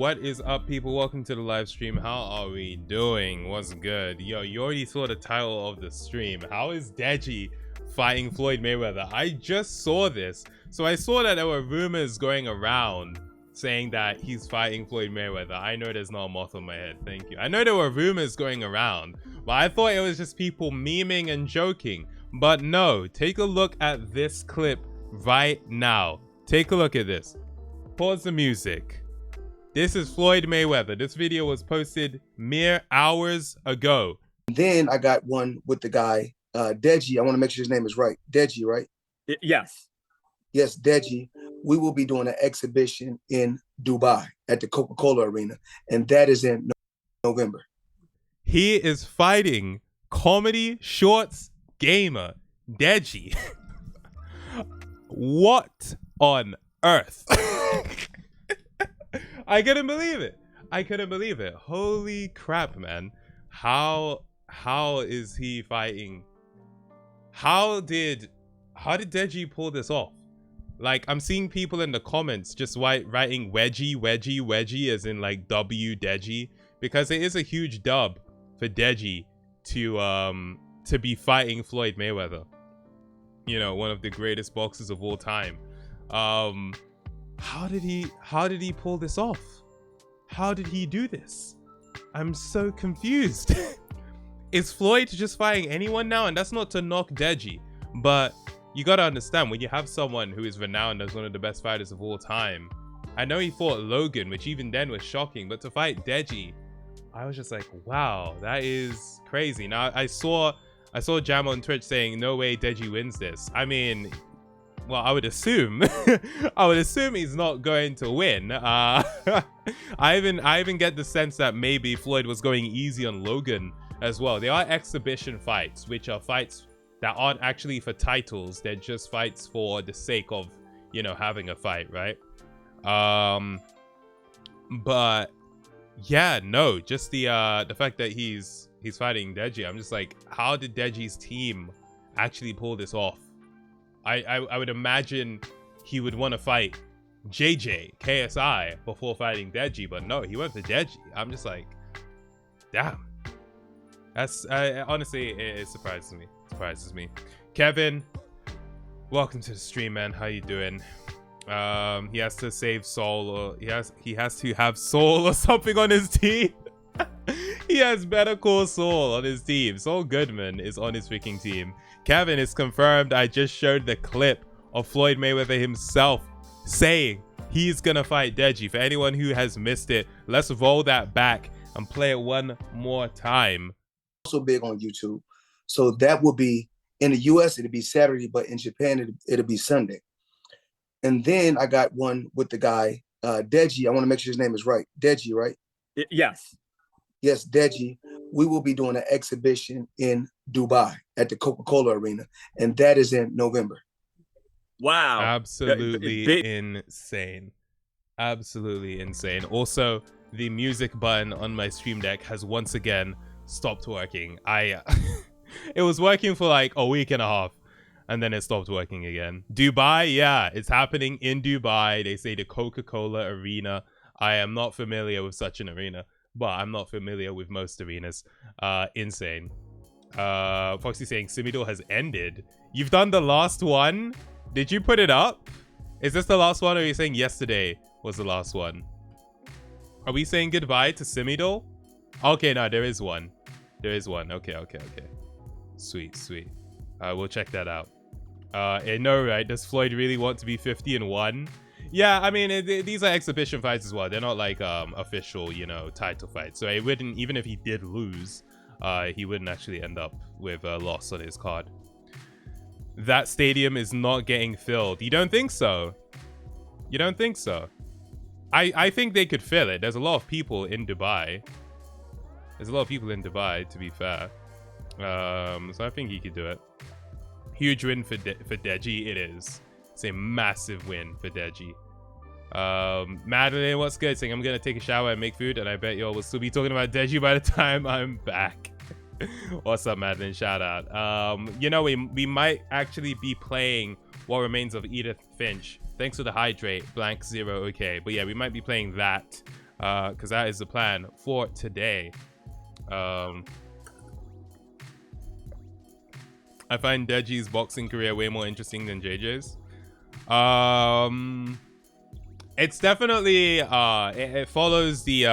What is up, people? Welcome to the live stream. How are we doing? What's good? Yo, you already saw the title of the stream. How is DEJI fighting Floyd Mayweather? I just saw this. So I saw that there were rumors going around saying that he's fighting Floyd Mayweather. I know there's not a moth on my head. Thank you. I know there were rumors going around, but I thought it was just people memeing and joking. But no, take a look at this clip right now. Take a look at this. Pause the music. This is Floyd Mayweather. This video was posted mere hours ago. Then I got one with the guy, DEJI. I want to make sure his name is right. DEJI, right? Yes. Yes, DEJI. We will be doing an exhibition in Dubai at the Coca-Cola Arena, and that is in November. He is fighting comedy shorts gamer DEJI. What on earth? I couldn't believe it. I couldn't believe it. Holy crap, man. How is he fighting? How did DEJI pull this off? Like, I'm seeing people in the comments just writing wedgie as in like W DEJI, because it is a huge dub for DEJI to be fighting Floyd Mayweather. You know, one of the greatest boxers of all time. How did he pull this off? How did he do this? I'm so confused. Is Floyd just fighting anyone now? And that's not to knock DEJI, but you gotta understand, when you have someone who is renowned as one of the best fighters of all time. I know he fought Logan, which even then was shocking, but to fight DEJI, I was just like, wow, that is crazy. Now I saw Jam on Twitch saying no way DEJI wins this. I mean, well, I would assume he's not going to win. I even get the sense that maybe Floyd was going easy on Logan as well. They are exhibition fights, which are fights that aren't actually for titles. They're just fights for the sake of, you know, having a fight, right? But yeah, no, just the fact that he's fighting DEJI, I'm just like, how did DEJI's team actually pull this off? I would imagine he would want to fight JJ, KSI before fighting DEJI, but no, he went for DEJI. I'm just like, damn. That's honestly, it surprises me. Kevin, welcome to the stream, man. How you doing? He has to save Soul, or he has to have Soul or something on his team. He has Better Call Saul on his team. Saul Goodman is on his freaking team. Kevin, is confirmed. I just showed the clip of Floyd Mayweather himself saying he's gonna fight DEJI. For anyone who has missed it, let's roll that back and play it one more time. Also big on YouTube. So that will be, in the US, it'll be Saturday, but in Japan, it'll be Sunday. And then I got one with the guy, DEJI. I want to make sure his name is right. DEJI, right? Yes. Yes, DEJI. We will be doing an exhibition in Dubai at the Coca-Cola Arena, and that is in November. Wow. Absolutely insane. Absolutely insane. Also, the music button on my stream deck has once again stopped working. It was working for like a week and a half, and then it stopped working again. Dubai, yeah, it's happening in Dubai. They say the Coca-Cola Arena. I am not familiar with such an arena, but I'm not familiar with most arenas. Insane. Foxy saying Simidor has ended. You've done the last one? Did you put it up? Is this the last one, or are you saying yesterday was the last one? Are we saying goodbye to Simidor? Okay, no, there is one. There is one. Okay. Sweet. We'll check that out. No, right? Does Floyd really want to be 50-1? Yeah, I mean, these are exhibition fights as well. They're not like official, you know, title fights. So it wouldn't, even if he did lose, he wouldn't actually end up with a loss on his card. That stadium is not getting filled. You don't think so? You don't think so? I think they could fill it. There's a lot of people in Dubai. There's a lot of people in Dubai, to be fair. So I think he could do it. Huge win for DEJI. It is. It's a massive win for DEJI. Madeline, what's good? Saying I'm gonna take a shower and make food, and I bet y'all will still be talking about DEJI by the time I'm back. What's up, Madeline? Shout out. You know, we might actually be playing What Remains of Edith Finch. Thanks for the hydrate, blank 0. Okay, but yeah, we might be playing that because that is the plan for today. I find DEJI's boxing career way more interesting than JJ's. It's definitely it follows the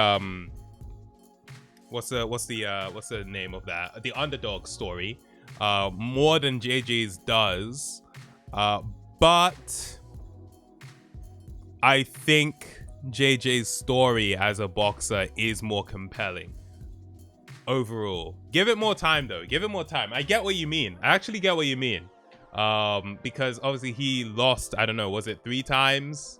what's the name of that? The underdog story more than JJ's does. But I think JJ's story as a boxer is more compelling overall. Give it more time though. Give it more time. I get what you mean. I actually get what you mean. Because obviously he lost, I don't know, was it 3 times?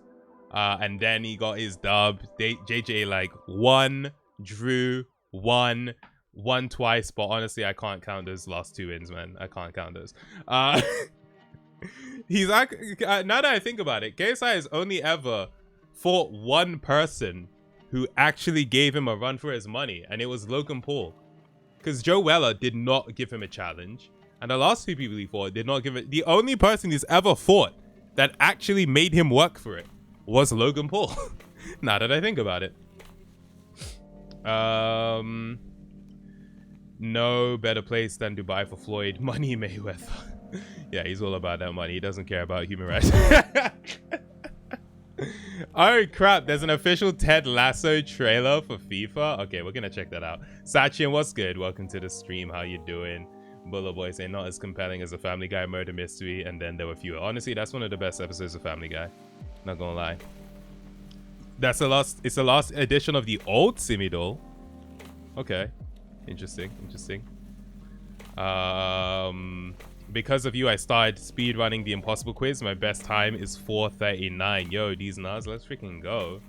And then he got his dub. JJ like won, drew, won twice, but honestly I can't count those last 2 wins, man. I can't count those. He's like, now that I think about it, KSI has only ever fought one person who actually gave him a run for his money, and it was Logan Paul. Because Joe Weller did not give him a challenge, and the last 2 people he fought did not give it. The only person he's ever fought that actually made him work for it was Logan Paul. Now that I think about it. No better place than Dubai for Floyd. Money Mayweather. Yeah, he's all about that money. He doesn't care about human rights. Oh crap, there's an official Ted Lasso trailer for FIFA. Okay, we're gonna check that out. Sachin, what's good? Welcome to the stream. How you doing? Bullet Boy saying not as compelling as a Family Guy murder mystery, and then there were fewer. Honestly, that's one of the best episodes of Family Guy. Not gonna lie. It's the last edition of the old Simidol. Okay. Interesting. Because of you, I started speedrunning the Impossible Quiz. My best time is 4:39. Yo, these nuts, let's freaking go.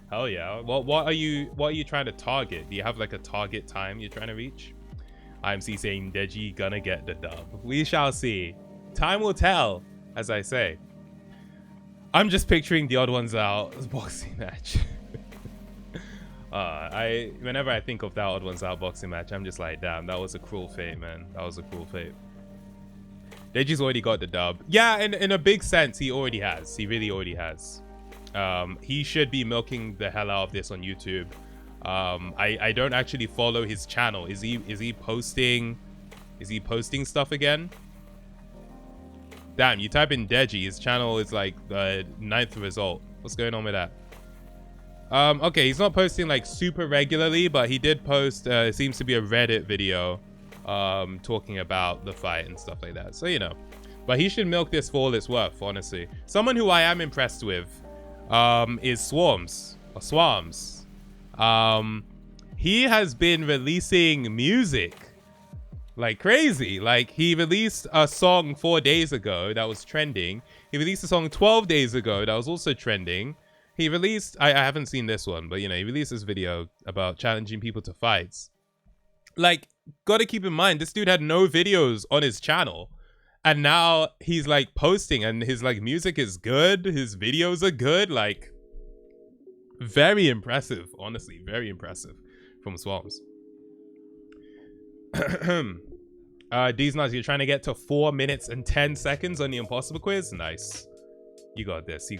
Hell yeah. What are you trying to target? Do you have like a target time you're trying to reach? IMC saying DEJI gonna get the dub. We shall see. Time will tell, as I say. I'm just picturing the Odd Ones Out boxing match. Whenever I think of that Odd Ones Out boxing match, I'm just like, damn, that was a cruel fate, man. That was a cruel fate. DEJI's already got the dub. Yeah, in a big sense, he already has. He really already has. He should be milking the hell out of this on YouTube. I don't actually follow his channel. Is he posting stuff again? Damn, you type in DEJI, his channel is like the 9th result. What's going on with that? Okay, he's not posting like super regularly, but he did post, it seems to be a Reddit video talking about the fight and stuff like that. So, you know, but he should milk this for all it's worth, honestly. Someone who I am impressed with is Swarms. He has been releasing music like crazy. Like, he released a song 4 days ago that was trending. He released a song 12 days ago that was also trending. He released, I haven't seen this one, but you know, he released this video about challenging people to fights. Like, gotta keep in mind, this dude had no videos on his channel, and now he's like posting, and his like music is good, his videos are good. Like, very impressive, honestly, very impressive from Swamps. These nuts, you're trying to get to 4 minutes and 10 seconds on the Impossible Quiz. Nice, you got this.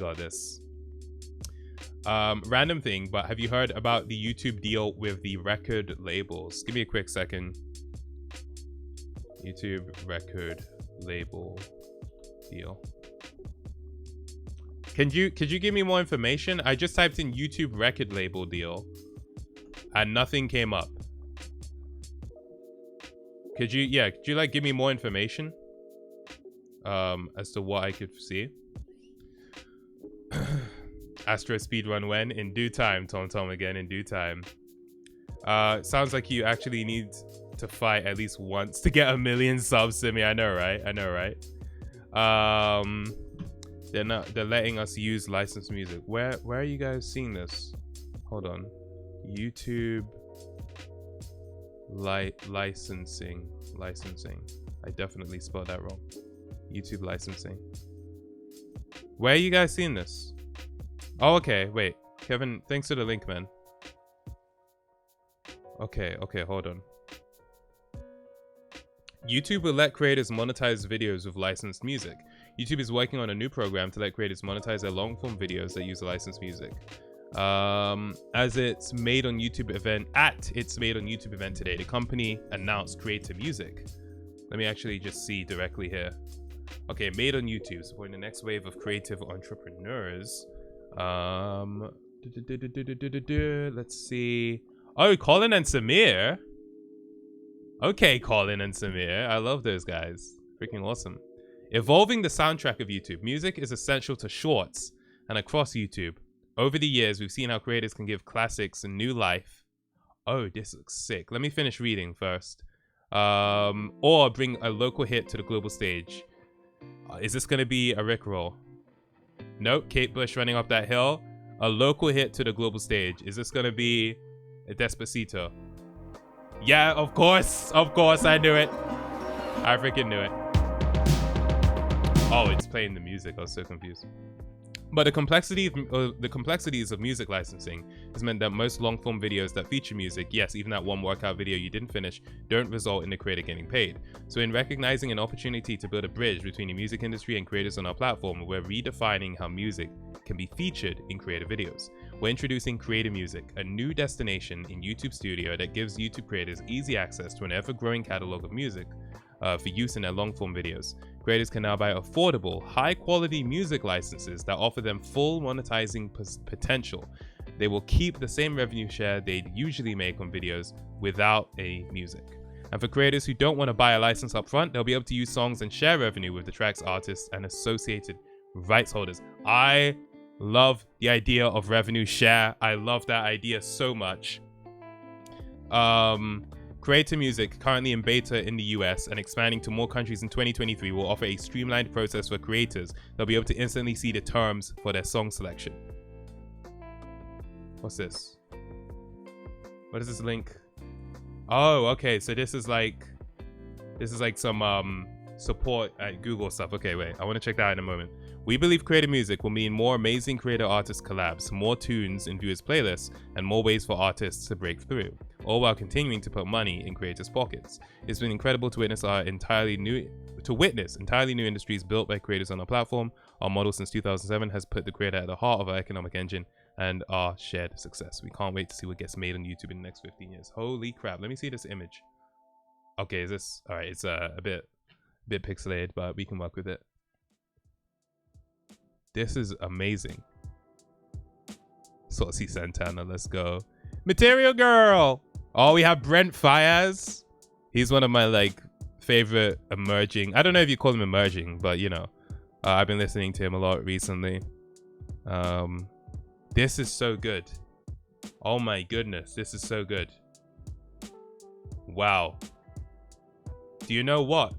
Random thing, but have you heard about the YouTube deal with the record labels? Give me a quick second. YouTube record label deal. Could you give me more information? I just typed in YouTube record label deal and nothing came up. Could you like give me more information as to what I could see? Astro speedrun when? In due time, Tom again, in due time. Sounds like you actually need to fight at least once to get 1 million subs to me. I know, right? They're letting us use licensed music. Where are you guys seeing this? Hold on. YouTube licensing. I definitely spelled that wrong. YouTube licensing. Where are you guys seeing this? Oh, okay, wait. Kevin, thanks for the link, man. Okay, hold on. YouTube will let creators monetize videos with licensed music. YouTube is working on a new program to let creators monetize their long-form videos that use licensed music. As its Made on YouTube event, at its Made on YouTube event today, the company announced Creator Music. Let me actually just see directly here. Okay, Made on YouTube, supporting the next wave of creative entrepreneurs. Let's see. Oh, Colin and Samir. Okay, Colin and Samir. I love those guys. Freaking awesome. Evolving the soundtrack of YouTube. Music is essential to shorts and across YouTube. Over the years, we've seen how creators can give classics a new life. Oh, this looks sick. Let me finish reading first. Or bring a local hit to the global stage. Is this going to be a Rickroll? Nope. Kate Bush running up that hill. A local hit to the global stage. Is this going to be a Despacito? Yeah, of course. Of course, I knew it. I freaking knew it. Oh, it's playing the music. I was so confused. But the complexities of music licensing has meant that most long-form videos that feature music, yes, even that one workout video you didn't finish, don't result in the creator getting paid. So in recognizing an opportunity to build a bridge between the music industry and creators on our platform, we're redefining how music can be featured in creator videos. We're introducing Creator Music, a new destination in YouTube Studio that gives YouTube creators easy access to an ever-growing catalog of music for use in their long-form videos. Creators can now buy affordable, high-quality music licenses that offer them full monetizing potential. They will keep the same revenue share they'd usually make on videos without a music. And for creators who don't want to buy a license up front, they'll be able to use songs and share revenue with the track's artists and associated rights holders. I love the idea of revenue share. I love that idea so much. Creator Music, currently in beta in the US and expanding to more countries in 2023, will offer a streamlined process for creators. They'll be able to instantly see the terms for their song selection. What's this? What is this link? Oh, okay. So this is like some support at Google stuff. Okay, wait. I want to check that out in a moment. We believe Creator Music will mean more amazing creator artist collabs, more tunes in viewers' playlists, and more ways for artists to break through, all while continuing to put money in creators' pockets. It's been incredible to witness entirely new industries built by creators on our platform. Our model since 2007 has put the creator at the heart of our economic engine and our shared success. We can't wait to see what gets made on YouTube in the next 15 years. Holy crap. Let me see this image. Okay, is this... All right, it's a bit pixelated, but we can work with it. This is amazing. Saucy Santana, let's go. Material Girl! Oh, we have Brent Fayez. He's one of my, favorite emerging... I don't know if you call him emerging, but, you know. I've been listening to him a lot recently. This is so good. Oh my goodness, this is so good. Wow. Do you know what?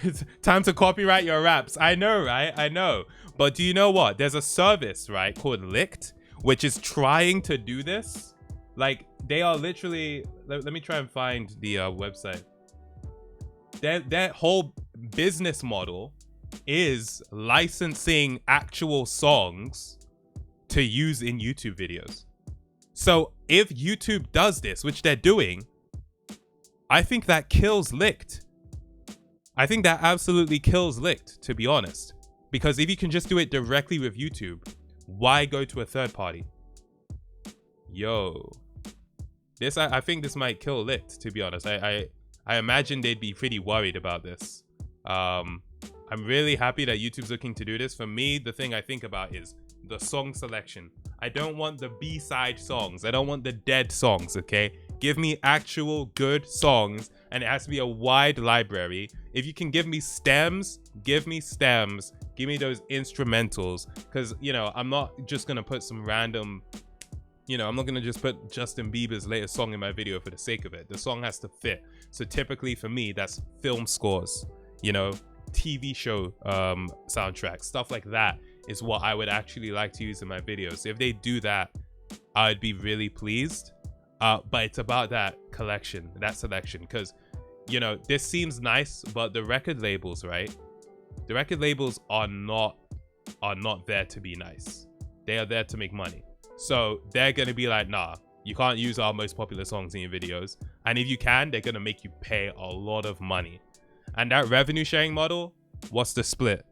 It's time to copyright your raps. I know, right? I know. But do you know what? There's a service, right, called Licked, which is trying to do this. Like, they are literally... Let me try and find the website. Their whole business model is licensing actual songs to use in YouTube videos. So if YouTube does this, which they're doing, I think that kills Licked. I think that absolutely kills Licked, to be honest. Because if you can just do it directly with YouTube, why go to a third party? Yo. I think this might kill Licked, to be honest. I imagine they'd be pretty worried about this. I'm really happy that YouTube's looking to do this. For me, the thing I think about is the song selection. I don't want the B-side songs. I don't want the dead songs, okay? Give me actual good songs, and it has to be a wide library. If you can give me stems, give me stems. Give me those instrumentals, because, you know, I'm not just going to put some random, you know, I'm not going to just put Justin Bieber's latest song in my video for the sake of it. The song has to fit. So typically for me, that's film scores, you know, TV show soundtracks, stuff like that is what I would actually like to use in my videos. So if they do that, I'd be really pleased. But it's about that collection, that selection, because, you know, this seems nice, but the record labels, right? The record labels are not there to be nice. They are there to make money. So they're going to be like, nah, you can't use our most popular songs in your videos. And if you can, they're going to make you pay a lot of money. And that revenue sharing model, what's the split?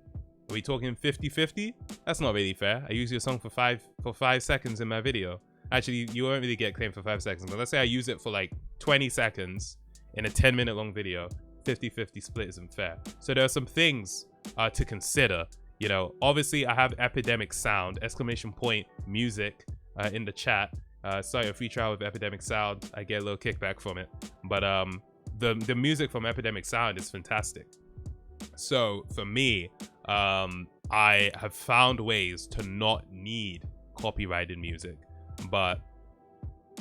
Are we talking 50-50? That's not really fair. I use your song for 5 seconds in my video. Actually, you won't really get claimed for 5 seconds, but let's say I use it for like 20 seconds in a 10-minute long video. 50-50 split isn't fair. So there are some things to consider. You know, obviously I have Epidemic Sound, !music in the chat. Starting a free trial with Epidemic Sound. I get a little kickback from it. But the music from Epidemic Sound is fantastic. So for me, I have found ways to not need copyrighted music. But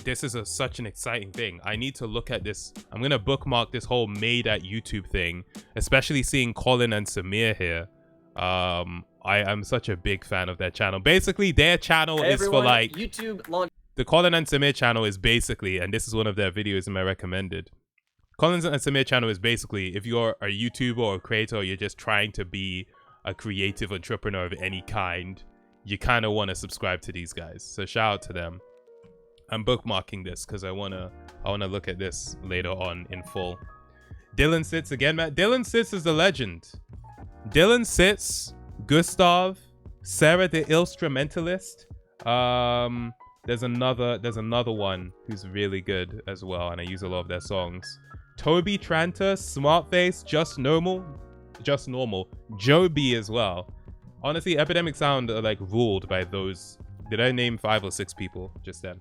this is such an exciting thing. I need to look at this. I'm going to bookmark this whole made at YouTube thing, especially seeing Colin and Samir here. I am such a big fan of their channel. Basically, their channel is for like YouTube launch. The Colin and Samir channel is basically, and this is one of their videos in my recommended. Colin and Samir channel is basically, if you're a YouTuber or a creator, or you're just trying to be a creative entrepreneur of any kind, you kind of want to subscribe to these guys. So shout out to them. I'm bookmarking this because I wanna look at this later on in full. Dylan Sitz again, man. Dylan Sitz is the legend. Dylan Sitz, Gustav, Sarah the Instrumentalist. There's another one who's really good as well, and I use a lot of their songs. Toby Tranter, Smartface, Just Normal, Joby as well. Honestly, Epidemic Sound are like ruled by those. Did I name 5 or 6 people just then?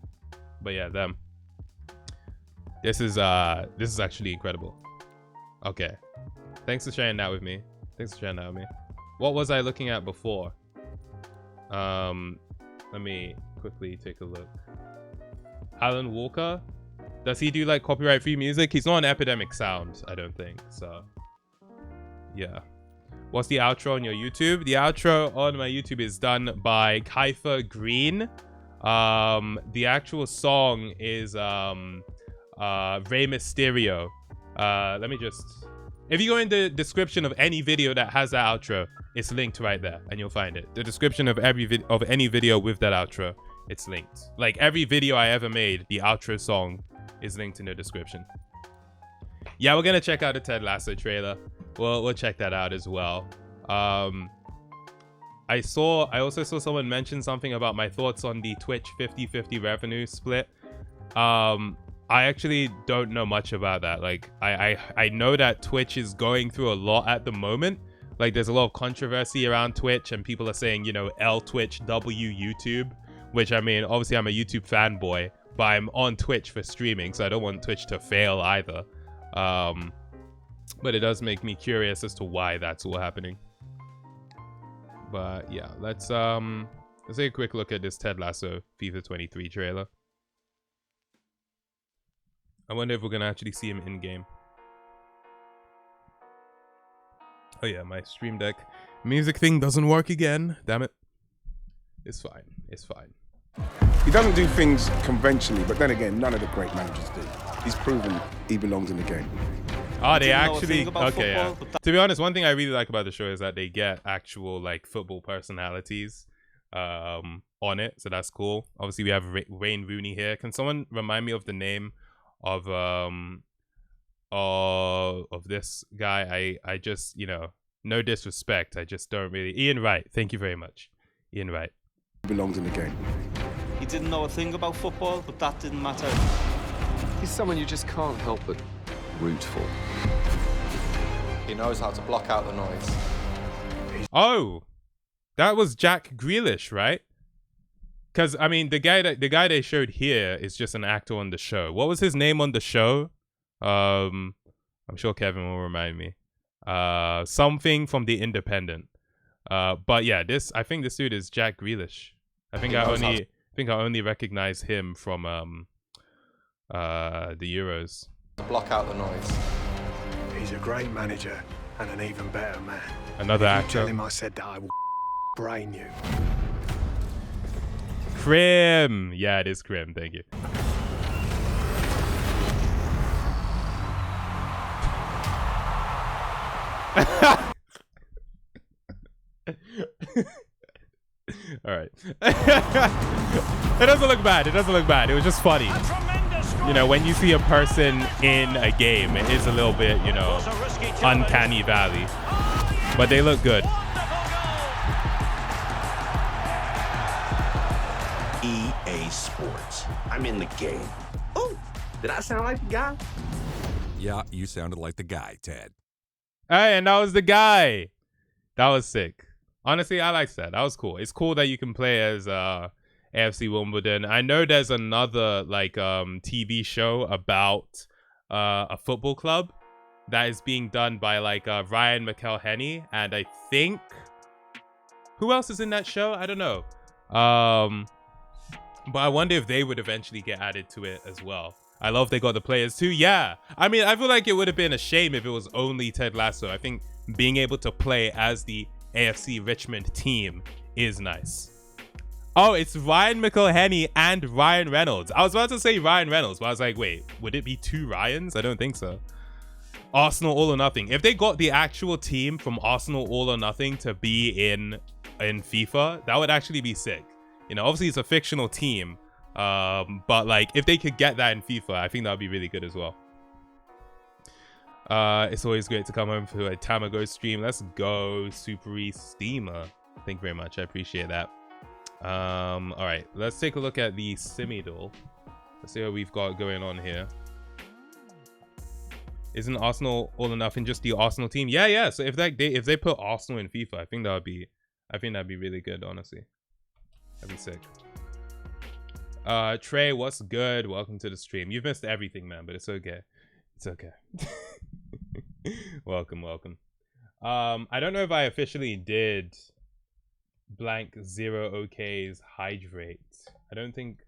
But yeah, them. This is actually incredible. Okay. Thanks for sharing that with me. What was I looking at before? Let me quickly take a look. Alan Walker? Does he do like copyright free music? He's not on Epidemic Sound, I don't think. So yeah. What's the outro on your YouTube? The outro on my YouTube is done by Kaifa Green. The actual song is Rey Mysterio. Let me just, if you go in the description of any video that has that outro, it's linked right there and you'll find it. The description of any video with that outro, it's linked. Like every video I ever made, the outro song is linked in the description. Yeah, we're gonna check out the Ted Lasso trailer. We'll check that out as well. I also saw someone mention something about my thoughts on the Twitch 50-50 revenue split. I actually don't know much about that. Like I know that Twitch is going through a lot at the moment. Like there's a lot of controversy around Twitch and people are saying, you know, L Twitch, W YouTube, which I mean, obviously I'm a YouTube fanboy, but I'm on Twitch for streaming, so I don't want Twitch to fail either. But it does make me curious as to why that's all happening. But yeah, let's take a quick look at this Ted Lasso FIFA 23 trailer. I wonder if we're gonna actually see him in game. Oh yeah, my Stream Deck music thing doesn't work again. Damn it. It's fine. It's fine. He doesn't do things conventionally, but then again, none of the great managers do. He's proven he belongs in the game. Oh, they actually, okay, yeah. To be honest, one thing I really like about the show is that they get actual like football personalities on it, so that's cool. Obviously, we have Wayne Rooney here. Can someone remind me of the name of this guy? I just, you know, no disrespect, I just don't really. Ian Wright, thank you very much. Ian Wright. He belongs in the game. He didn't know a thing about football, but that didn't matter. He's someone you just can't help but root for. He knows how to block out the noise. Oh, that was Jack Grealish, right? Because I mean, the guy they showed here is just an actor on the show. What was his name on the show? I'm sure Kevin will remind me. Something from The Independent. But yeah, I think this dude is Jack Grealish. I think I only recognize him from the Euros. To block out the noise. He's a great manager and an even better man. Another actor. Tell him I said that I will brain you. Krim. Yeah, it is Krim. Thank you. All right. It doesn't look bad. It was just funny. You know, when you see a person in a game, it is a little bit, you know, uncanny valley. But they look good. EA Sports. I'm in the game. Oh, did I sound like the guy? Yeah, you sounded like the guy, Ted. Hey, and that was the guy. That was sick. Honestly, I like that. That was cool. It's cool that you can play as AFC Wimbledon. I know there's another like TV show about a football club that is being done by like Ryan McElhenney, and I think who else is in that show? I don't know. But I wonder if they would eventually get added to it as well. I love they got the players too. Yeah, I mean, I feel like it would have been a shame if it was only Ted Lasso. I think being able to play as the AFC Richmond team is nice. Oh, it's Ryan McElhenney and Ryan Reynolds. I was about to say Ryan Reynolds, but I was like, wait, would it be two Ryans? I don't think so. Arsenal All or Nothing. If they got the actual team from Arsenal All or Nothing to be in FIFA, that would actually be sick. You know, obviously it's a fictional team, but like if they could get that in FIFA, I think that would be really good as well. It's always great to come home for a Tamago stream. Let's go, Super Steamer. Thank you very much. I appreciate that. All right, let's take a look at the Simi-Doll. Let's see what we've got going on here. Isn't Arsenal All or Nothing just the Arsenal team? Yeah. So if they put Arsenal in FIFA, I think that'd be really good, honestly. That'd be sick. Trey, what's good? Welcome to the stream. You've missed everything, man, but it's okay. It's okay. welcome. I don't know if I officially did blank 0 OK's hydrate. I don't think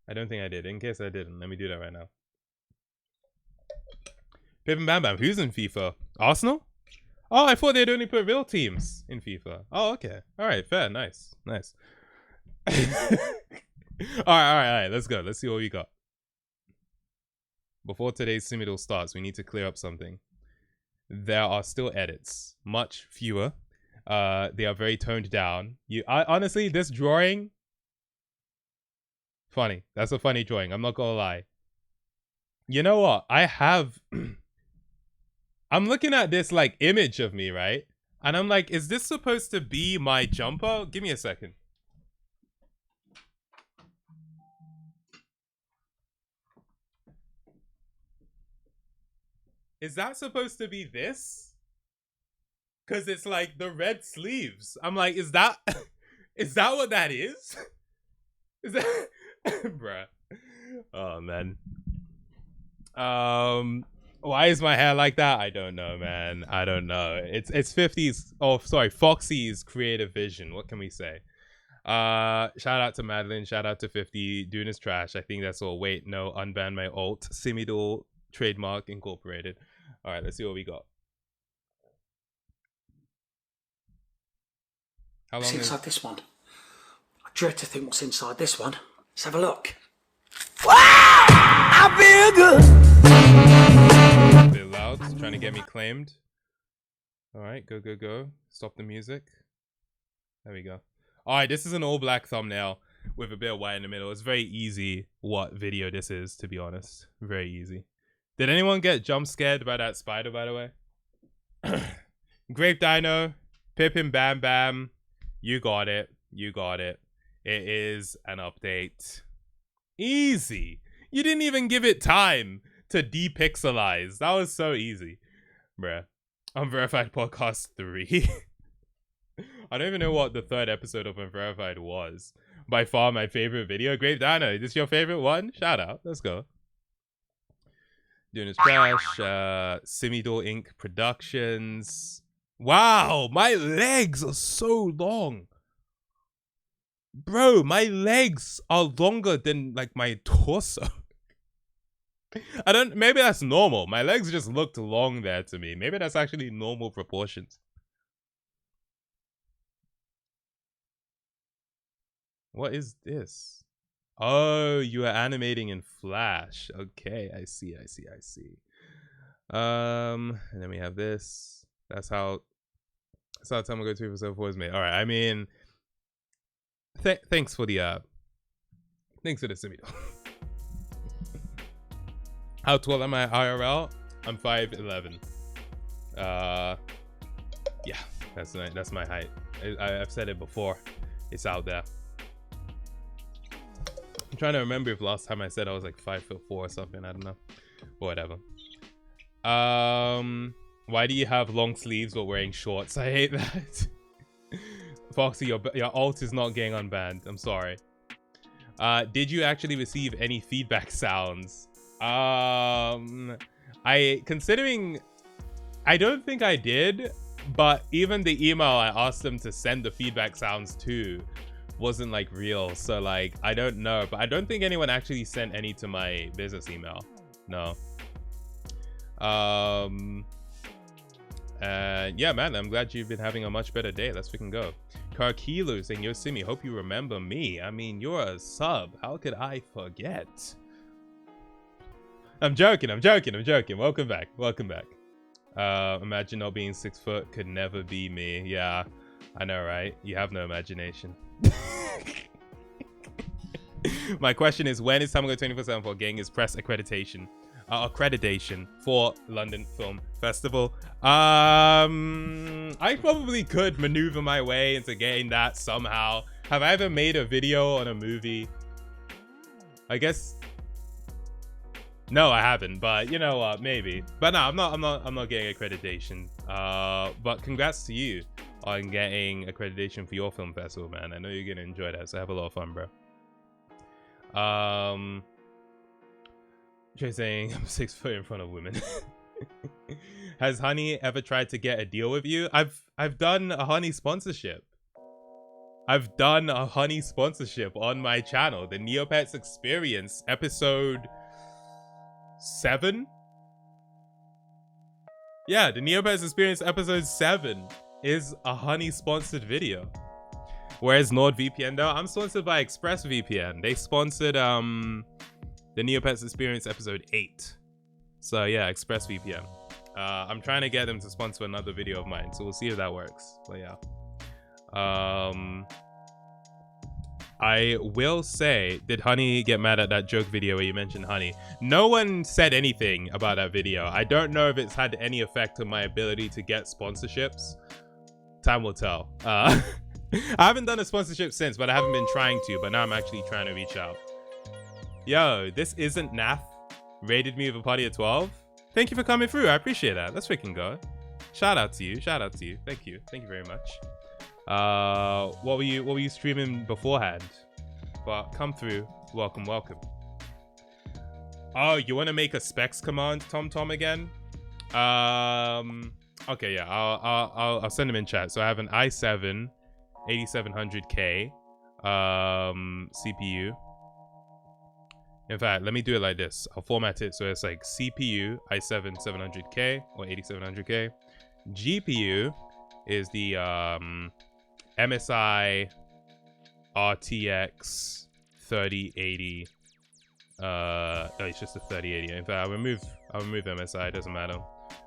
I did. In case I didn't, let me do that right now. Pip and Bam Bam, who's in FIFA? Arsenal? Oh, I thought they'd only put real teams in FIFA. Oh, okay. All right, fair. Nice. all right. Let's go. Let's see what we got. Before today's Simi-Doll starts, we need to clear up something. There are still edits, much fewer. They are very toned down. Honestly, this drawing, funny. That's a funny drawing. I'm not gonna lie. You know what? I'm looking at this like image of me, right? And I'm like, is this supposed to be my jumper? Give me a second. Is that supposed to be this? Because it's like the red sleeves. I'm like, is that what that is? Is that bruh? Oh man. Why is my hair like that? I don't know, man. I don't know. It's 50s. Oh, sorry, Foxy's creative vision. What can we say? Shout out to Madeline. Shout out to 50. Doing his trash. I think that's all. Wait, no. Unban my alt. Simi-Doll trademark incorporated. All right, let's see what we got. How long What's inside this one? I dread to think what's inside this one. Let's have a look. Wow! I feel good. A bit loud, trying to get me claimed. All right, go. Stop the music. There we go. All right, this is an all black thumbnail with a bit of white in the middle. It's very easy what video this is, to be honest. Very easy. Did anyone get jump scared by that spider, by the way? Grape Dino, Pippin Bam Bam. You got it. It is an update. Easy. You didn't even give it time to depixelize. That was so easy. Bruh. Unverified Podcast 3. I don't even know what the third episode of Unverified was. By far my favorite video. Grape Dino, is this your favorite one? Shout out. Let's go. Doing his trash. Simi-Doll Inc. Productions. Wow, my legs are so long. Bro, my legs are longer than like my torso. Maybe that's normal. My legs just looked long there to me. Maybe that's actually normal proportions. What is this? Oh, you are animating in Flash. Okay, I see. And then we have this. That's how Tamago 247 is made. All right, I mean, thanks for the Simi-Doll. How tall am I IRL? I'm 5'11". Yeah, that's my height. I've said it before. It's out there. I'm trying to remember if last time I said I was like 5'4" or something. I don't know. Whatever. Why do you have long sleeves while wearing shorts? I hate that. Foxy, your alt is not getting unbanned. I'm sorry. Did you actually receive any feedback sounds? I don't think I did, but even the email I asked them to send the feedback sounds to wasn't like real. So like, I don't know, but I don't think anyone actually sent any to my business email. No. Yeah, man, I'm glad you've been having a much better day. Let's freaking go. Karkilu saying, yo, Simi, hope you remember me. I mean, you're a sub. How could I forget? I'm joking. Welcome back. Imagine not being 6 foot could never be me. Yeah, I know, right? You have no imagination. My question is, when is Tamago 24/7 for getting his press accreditation for London Film Festival? I probably could maneuver my way into getting that somehow. Have I ever made a video on a movie? I guess no, I haven't, but you know what, maybe. But no, I'm not getting accreditation. But congrats to you on getting accreditation for your film festival, man. I know you're gonna enjoy that, so have a lot of fun, bro. Jay saying I'm 6 foot in front of women. Has Honey ever tried to get a deal with you? I've done a Honey sponsorship. on my channel. The Neopets Experience, episode 7. Yeah, the Neopets Experience episode 7 is a Honey sponsored video. Whereas NordVPN though, I'm sponsored by ExpressVPN. They sponsored the Neopets Experience episode 8. So yeah, ExpressVPN. I'm trying to get them to sponsor another video of mine, so we'll see if that works. But yeah. I will say, did Honey get mad at that joke video where you mentioned Honey? No one said anything about that video. I don't know if it's had any effect on my ability to get sponsorships. Time will tell. I haven't done a sponsorship since, but I haven't been trying to. But now I'm actually trying to reach out. Yo, this isn't Nath. Rated me with a party of 12. Thank you for coming through. I appreciate that. Let's freaking go. Shout out to you. Thank you very much. What were you streaming beforehand? But come through. Welcome. Oh, you want to make a specs command, TomTom again? Okay, yeah. I'll send them in chat. So I have an i7 8700K CPU. In fact, let me do it like this. I'll format it so it's like CPU i7 700K or 8700K. GPU is the MSI RTX 3080. No, it's just a 3080. In fact, I'll remove MSI. It doesn't matter.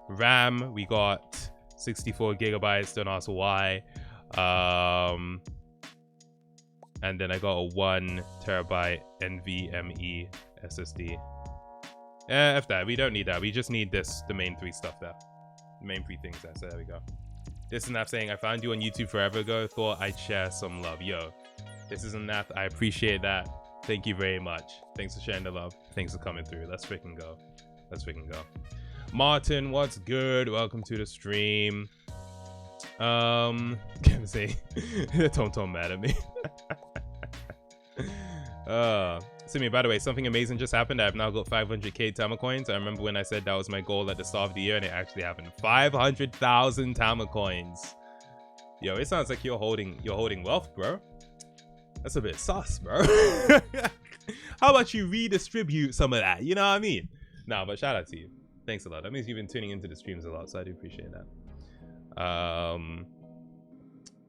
RAM, we got 64 gigabytes. Don't ask why. And then I got a 1 terabyte NVMe SSD. F that. We don't need that. We just need this. The main 3 stuff there. The main 3 things there. So there we go. This is Nath saying, I found you on YouTube forever ago. Thought I'd share some love. Yo, this is Nath. I appreciate that. Thank you very much. Thanks for sharing the love. Thanks for coming through. Let's freaking go. Martin, what's good? Welcome to the stream. Can't say TomTom mad at me. Simi, by the way, something amazing just happened. I've now got 500k Tama coins. I remember when I said that was my goal at the start of the year, and it actually happened. 500,000 Tama coins. Yo, it sounds like you're holding wealth, bro. That's a bit sus, bro. How about you redistribute some of that? You know what I mean? Nah, but shout out to you. Thanks a lot. That means you've been tuning into the streams a lot, so I do appreciate that.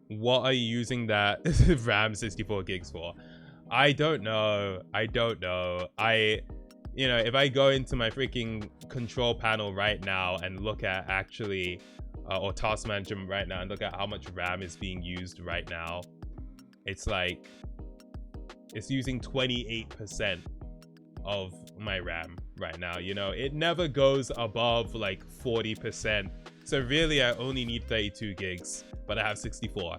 What are you using that RAM 64 gigs for? I don't know. You know, if I go into my freaking control panel right now and look at actually, or task management right now and look at how much RAM is being used right now, it's like, it's using 28% of my RAM right now. You know, it never goes above like 40%. So really, I only need 32 gigs, but I have 64.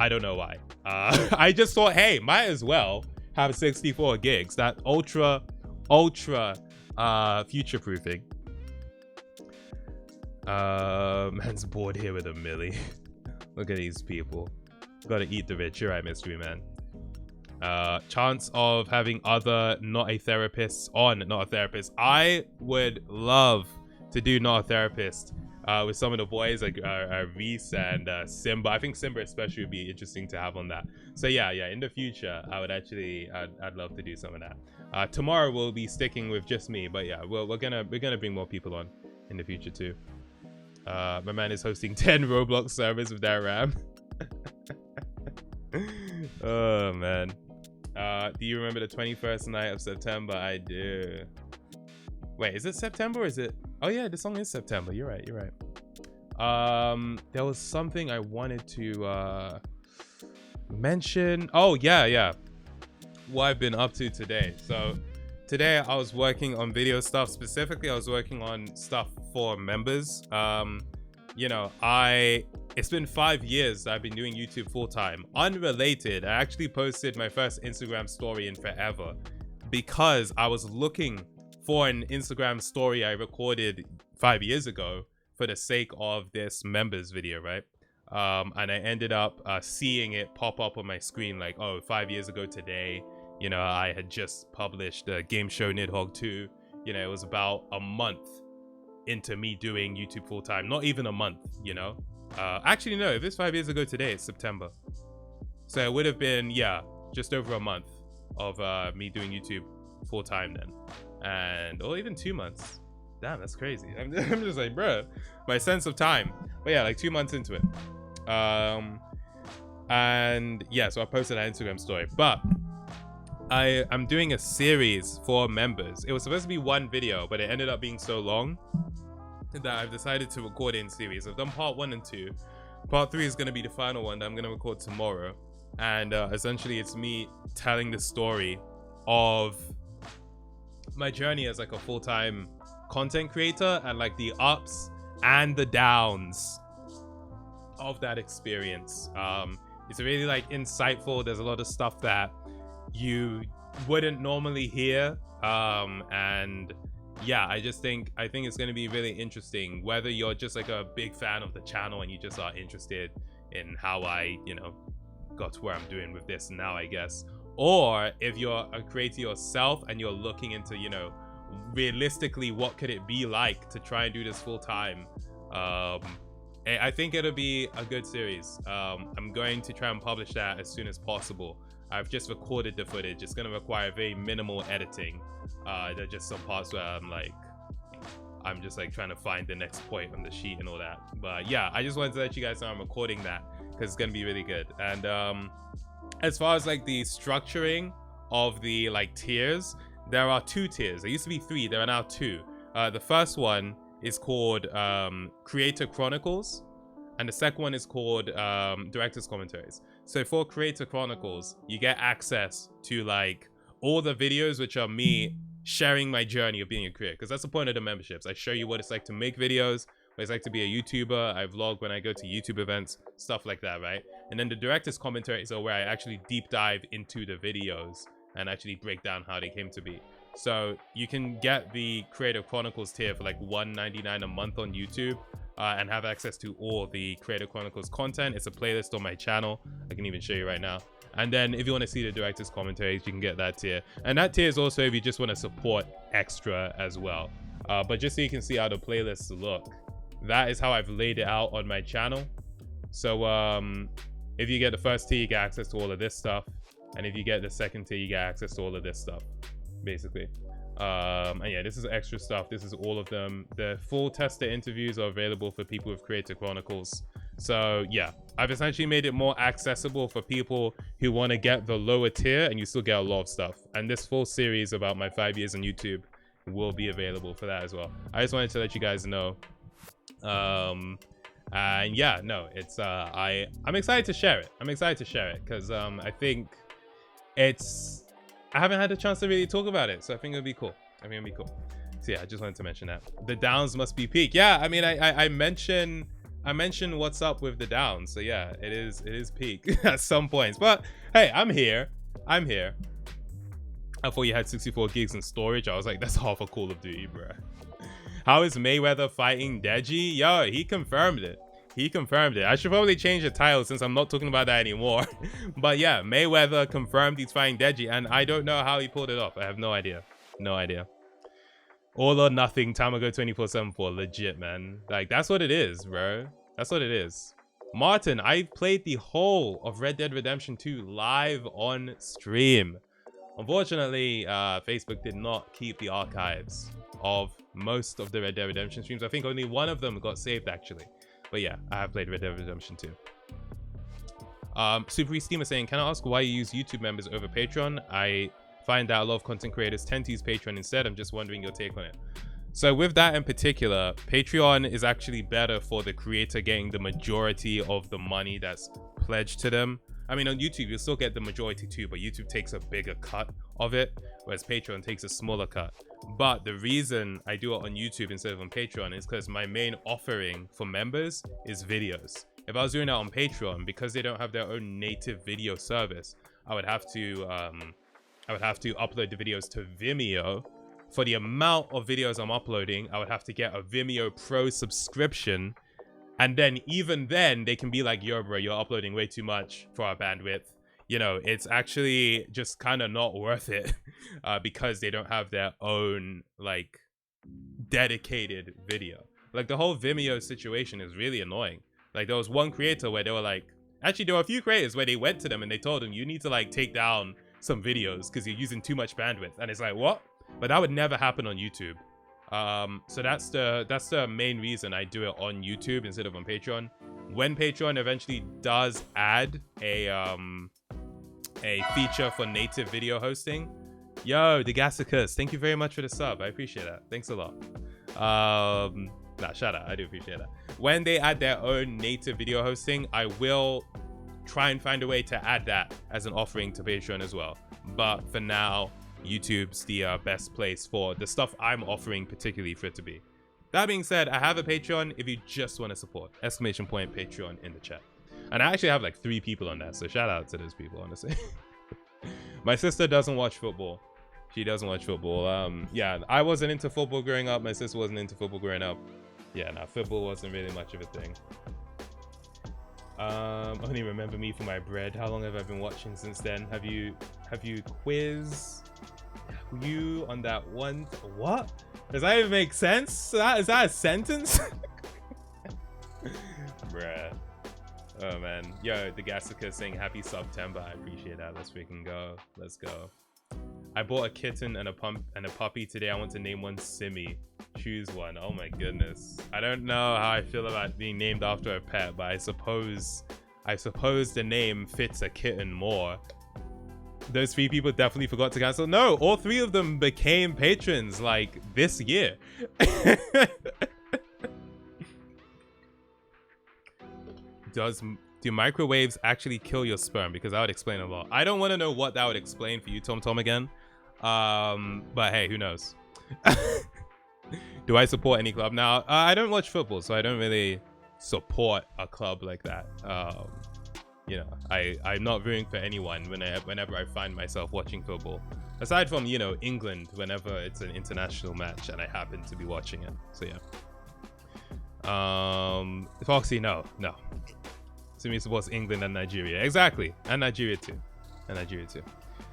I don't know why. I just thought, hey, might as well have 64 gigs. That ultra future proofing. Man's bored here with a milli. Look at these people. Gotta eat the rich. You're right, mystery man. Chance of having other not a therapist on not a therapist. I would love to do not a therapist with some of the boys like Reese and Simba. I think Simba especially would be interesting to have on that. So yeah, in the future I would actually I'd love to do some of that. Tomorrow we'll be sticking with just me, but yeah, we're gonna bring more people on in the future too. My man is hosting 10 Roblox servers with that RAM. Oh man. Do you remember the 21st night of September? I do. Wait, is it September or is it? Oh yeah, the song is September. You're right. There was something I wanted to mention. Oh yeah. What I've been up to today. So today I was working on video stuff. Specifically, I was working on stuff for members. It's been 5 years I've been doing YouTube full-time. Unrelated, I actually posted my first Instagram story in forever because I was looking for an Instagram story I recorded 5 years ago for the sake of this members video, right? And I ended up seeing it pop up on my screen like, oh, 5 years ago today, I had just published a game show Nidhogg 2. It was about a month into me doing YouTube full-time. Not even a month, actually no, if it's 5 years ago today, it's September, so it would have been just over a month of me doing YouTube full-time then, or even 2 months. Damn, that's crazy. I'm just like, bro, my sense of time. But yeah, like 2 months into it. And yeah, so I posted that Instagram story, but I'm doing a series for members. It was supposed to be one video, but it ended up being so long that I've decided to record it in series. I've done part 1 and 2. Part 3 is going to be the final one that I'm going to record tomorrow. And essentially it's me telling the story of my journey as like a full-time content creator and like the ups and the downs of that experience. It's really like insightful. There's a lot of stuff that you wouldn't normally hear. And yeah, I think it's going to be really interesting, whether you're just like a big fan of the channel and you just are interested in how I, got to where I'm doing with this now, I guess, or if you're a creator yourself and you're looking into, realistically, what could it be like to try and do this full time. I think it'll be a good series. I'm going to try and publish that as soon as possible. I've just recorded the footage. It's going to require very minimal editing. There are just some parts where I'm just like trying to find the next point on the sheet and all that. But yeah, I just wanted to let you guys know I'm recording that because it's going to be really good. And as far as like the structuring of the like tiers, there are 2 tiers. There used to be 3. There are now 2. The first one is called Creator Chronicles, and the second one is called Director's Commentaries. So for Creator Chronicles, you get access to like all the videos which are me sharing my journey of being a creator, because that's the point of the memberships. I show you what it's like to make videos, what it's like to be a YouTuber. I vlog when I go to YouTube events, stuff like that, right? And then the Director's Commentaries are where I actually deep dive into the videos and actually break down how they came to be. So you can get the Creator Chronicles tier for like $1.99 a month on YouTube, and have access to all the Creator Chronicles content. It's a playlist on my channel. I can even show you right now. And then if you want to see the director's commentaries, you can get that tier. And that tier is also if you just want to support extra as well. But just so you can see how the playlists look, that is how I've laid it out on my channel. So if you get the first tier, you get access to all of this stuff. And if you get the second tier, you get access to all of this stuff, basically. And yeah, this is extra stuff. This is all of them. The full tester interviews are available for people with Creator Chronicles. So yeah, I've essentially made it more accessible for people who want to get the lower tier and you still get a lot of stuff. And this full series about my 5 years on YouTube will be available for that as well. I just wanted to let you guys know. And yeah, no, it's I'm excited to share it. I'm excited to share it because I think I haven't had a chance to really talk about it, so I think it'll be cool. So yeah, I just wanted to mention that. The downs must be peak. Yeah, I mean, I mentioned what's up with the downs. So yeah, it is peak at some points. But hey, I'm here. I thought you had 64 gigs in storage. I was like, that's half a Call of Duty, bro. How is Mayweather fighting DEJI? Yo, he confirmed it. He confirmed it. I should probably change the title since I'm not talking about that anymore. But yeah, Mayweather confirmed he's fighting DEJI, and I don't know how he pulled it off. I have no idea. No idea. All or nothing, Tamago 24/7 for legit, man. Like, that's what it is, bro. That's what it is. Martin, I played the whole of Red Dead Redemption 2 live on stream. Unfortunately, Facebook did not keep the archives of most of the Red Dead Redemption streams. I think only one of them got saved, actually. But yeah, I have played Red Dead Redemption 2. Super Steamer saying, can I ask why you use YouTube members over Patreon? I find that a lot of content creators tend to use Patreon instead. I'm just wondering your take on it. So with that in particular, Patreon is actually better for the creator getting the majority of the money that's pledged to them. I mean, on YouTube, you'll still get the majority too, but YouTube takes a bigger cut of it, whereas Patreon takes a smaller cut. But the reason I do it on YouTube instead of on Patreon is because my main offering for members is videos. If I was doing that on Patreon, because they don't have their own native video service, I would have to upload the videos to Vimeo. For the amount of videos I'm uploading, I would have to get a Vimeo Pro subscription. And then even then, they can be like, yo, bro, you're uploading way too much for our bandwidth. You know, it's actually just kind of not worth it because they don't have their own, like, dedicated video. Like, the whole Vimeo situation is really annoying. Like, there was one creator where they were like, actually, there were a few creators where they went to them and they told them, you need to, like, take down some videos because you're using too much bandwidth. And it's like, what? But that would never happen on YouTube. So that's the main reason I do it on YouTube instead of on Patreon. When Patreon eventually does add a feature for native video hosting, yo, Degasicus, thank you very much for the sub. I appreciate that. Thanks a lot. Nah, shout out. I do appreciate that. When they add their own native video hosting, I will try and find a way to add that as an offering to Patreon as well. But for now, YouTube's the best place for the stuff I'm offering, particularly for it to be. That being said, I have a Patreon if you just want to support. Exclamation point Patreon in the chat. And I actually have like 3 people on that, so shout out to those people, honestly. My sister doesn't watch football. She doesn't watch football. Yeah, I wasn't into football growing up. My sister wasn't into football growing up. Yeah, nah, football wasn't really much of a thing. Only remember me for my bread. How long have I been watching since then? Have you quiz you on that one? What? Does that even make sense? Is that a sentence? Bruh. Oh man. Yo, the Gasica saying happy September. I appreciate that. Let's freaking go. Let's go. I bought a kitten and a puppy today. I want to name one Simmy. Choose one. Oh my goodness. I don't know how I feel about being named after a pet, but I suppose the name fits a kitten more. Those 3 people definitely forgot to cancel. No, all 3 of them became patrons like this year. Do microwaves actually kill your sperm? Because that would explain a lot. I don't want to know what that would explain for you, Tom again. But hey, who knows? Do I support any club? Now, I don't watch football, so I don't really support a club like that. You know, I'm not rooting for anyone whenever I find myself watching football. Aside from, you know, England, whenever it's an international match and I happen to be watching it. So yeah. Foxy, no. Simi supports England and Nigeria. Exactly. And Nigeria too.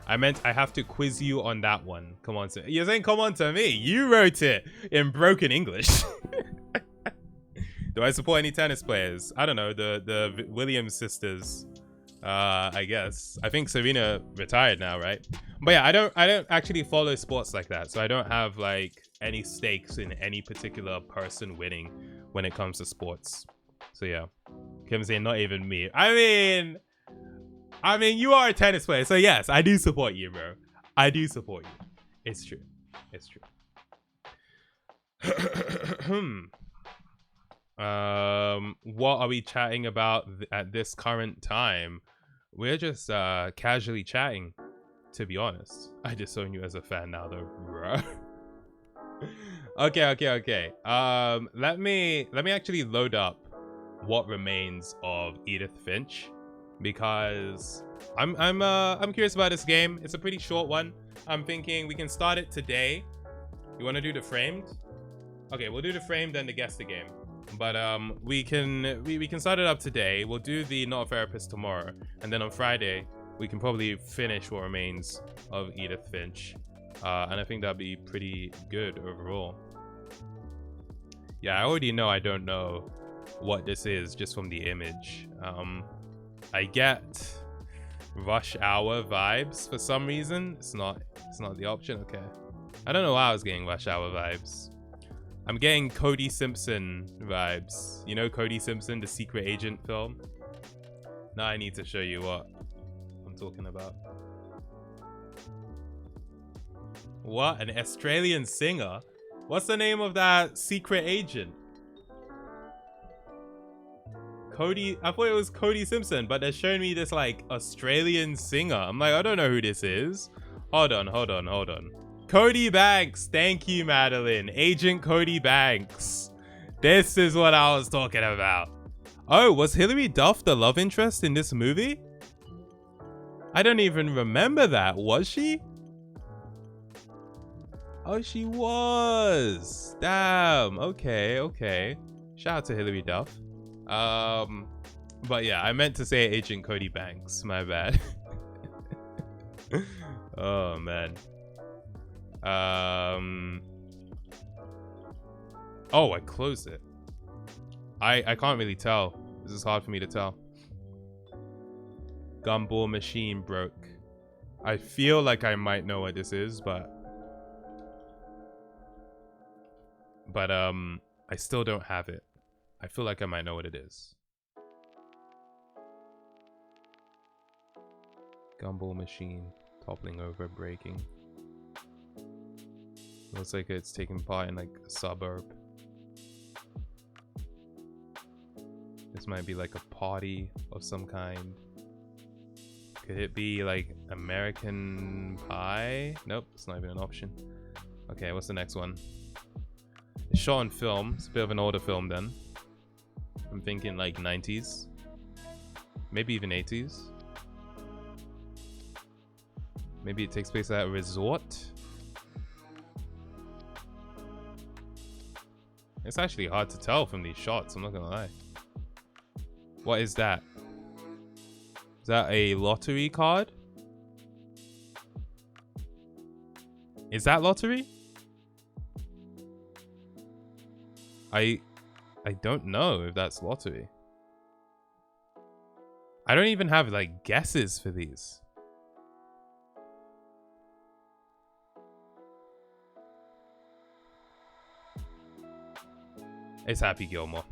I meant I have to quiz you on that one. Come on, you're saying come on to me. You wrote it in broken English. Do I support any tennis players? I don't know. The Williams sisters. I guess. I think Serena retired now, right? But yeah, I don't actually follow sports like that. So I don't have like any stakes in any particular person winning when it comes to sports. So yeah. Kim saying not even me. I mean, you are a tennis player, so yes, I do support you, bro. I do support you. It's true. What are we chatting about at this current time? We're just casually chatting, to be honest. I just own you as a fan now, though, bro. Okay. Let me actually load up what remains of Edith Finch, because I'm curious about this game. It's a pretty short one. I'm thinking we can start it today. You want to do the framed? Okay, we'll do the framed and the guess the game. But we can start it up today. We'll do the Not a Therapist tomorrow, and then on Friday we can probably finish what remains of Edith Finch, and I think that'd be pretty good overall. Yeah, I already know I don't know what this is just from the image. I get Rush Hour vibes for some reason. It's not the option. Okay, I don't know why I was getting Rush Hour vibes. I'm getting Cody Simpson vibes. You know Cody Simpson, the secret agent film? Now I need to show you what I'm talking about. What? An Australian singer? What's the name of that secret agent? Cody, I thought it was Cody Simpson, but they're showing me this like Australian singer. I'm like, I don't know who this is. Hold on. Cody Banks. Thank you, Madeline. Agent Cody Banks. This is what I was talking about. Oh, was Hilary Duff the love interest in this movie? I don't even remember that. Was she? Oh, she was. Damn. Okay. Shout out to Hilary Duff. But yeah, I meant to say Agent Cody Banks. My bad. Oh, man. Oh, I closed it. I can't really tell. This is hard for me to tell. Gumball machine broke. I feel like I might know what this is, but I still don't have it. I feel like I might know what it is. Gumball machine toppling over, breaking. Looks like it's taking part in like a suburb. This might be like a party of some kind. Could it be like American Pie? Nope, it's not even an option. Okay, what's the next one? It's shot on film. It's a bit of an older film then. I'm thinking like 90s. Maybe even 80s. Maybe it takes place at a resort. It's actually hard to tell from these shots, I'm not gonna lie. What is that? Is that a lottery card? Is that lottery? I don't know if that's lottery. I don't even have like guesses for these. It's Happy Gilmore.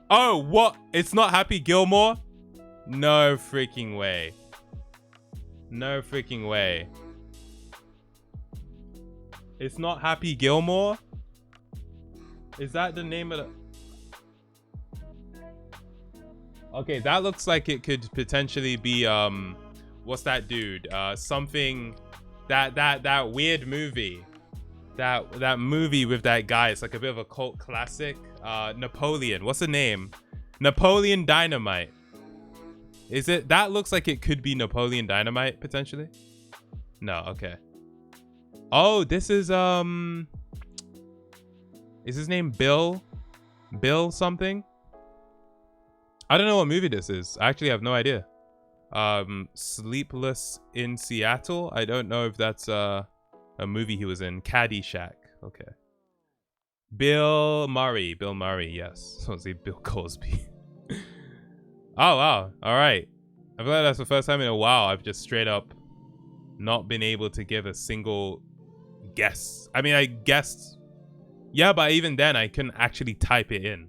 Oh, what? It's not Happy Gilmore? No freaking way. No freaking way. It's not Happy Gilmore? Is that the name of the... Okay, that looks like it could potentially be, what's that dude? Something... That weird movie. That movie with that guy. It's like a bit of a cult classic. Napoleon. What's the name? Napoleon Dynamite. Is it? That looks like it could be Napoleon Dynamite, potentially. No, okay. Oh, this is his name Bill? Bill something? I don't know what movie this is. I actually have no idea. Sleepless in Seattle. I don't know if that's a movie he was in. Caddyshack. Okay. Bill Murray, yes. I was gonna say Bill Cosby. Oh wow. All right. I feel like that's the first time in a while I've just straight up not been able to give a single guess. I mean, I guessed. Yeah, but even then I couldn't actually type it in.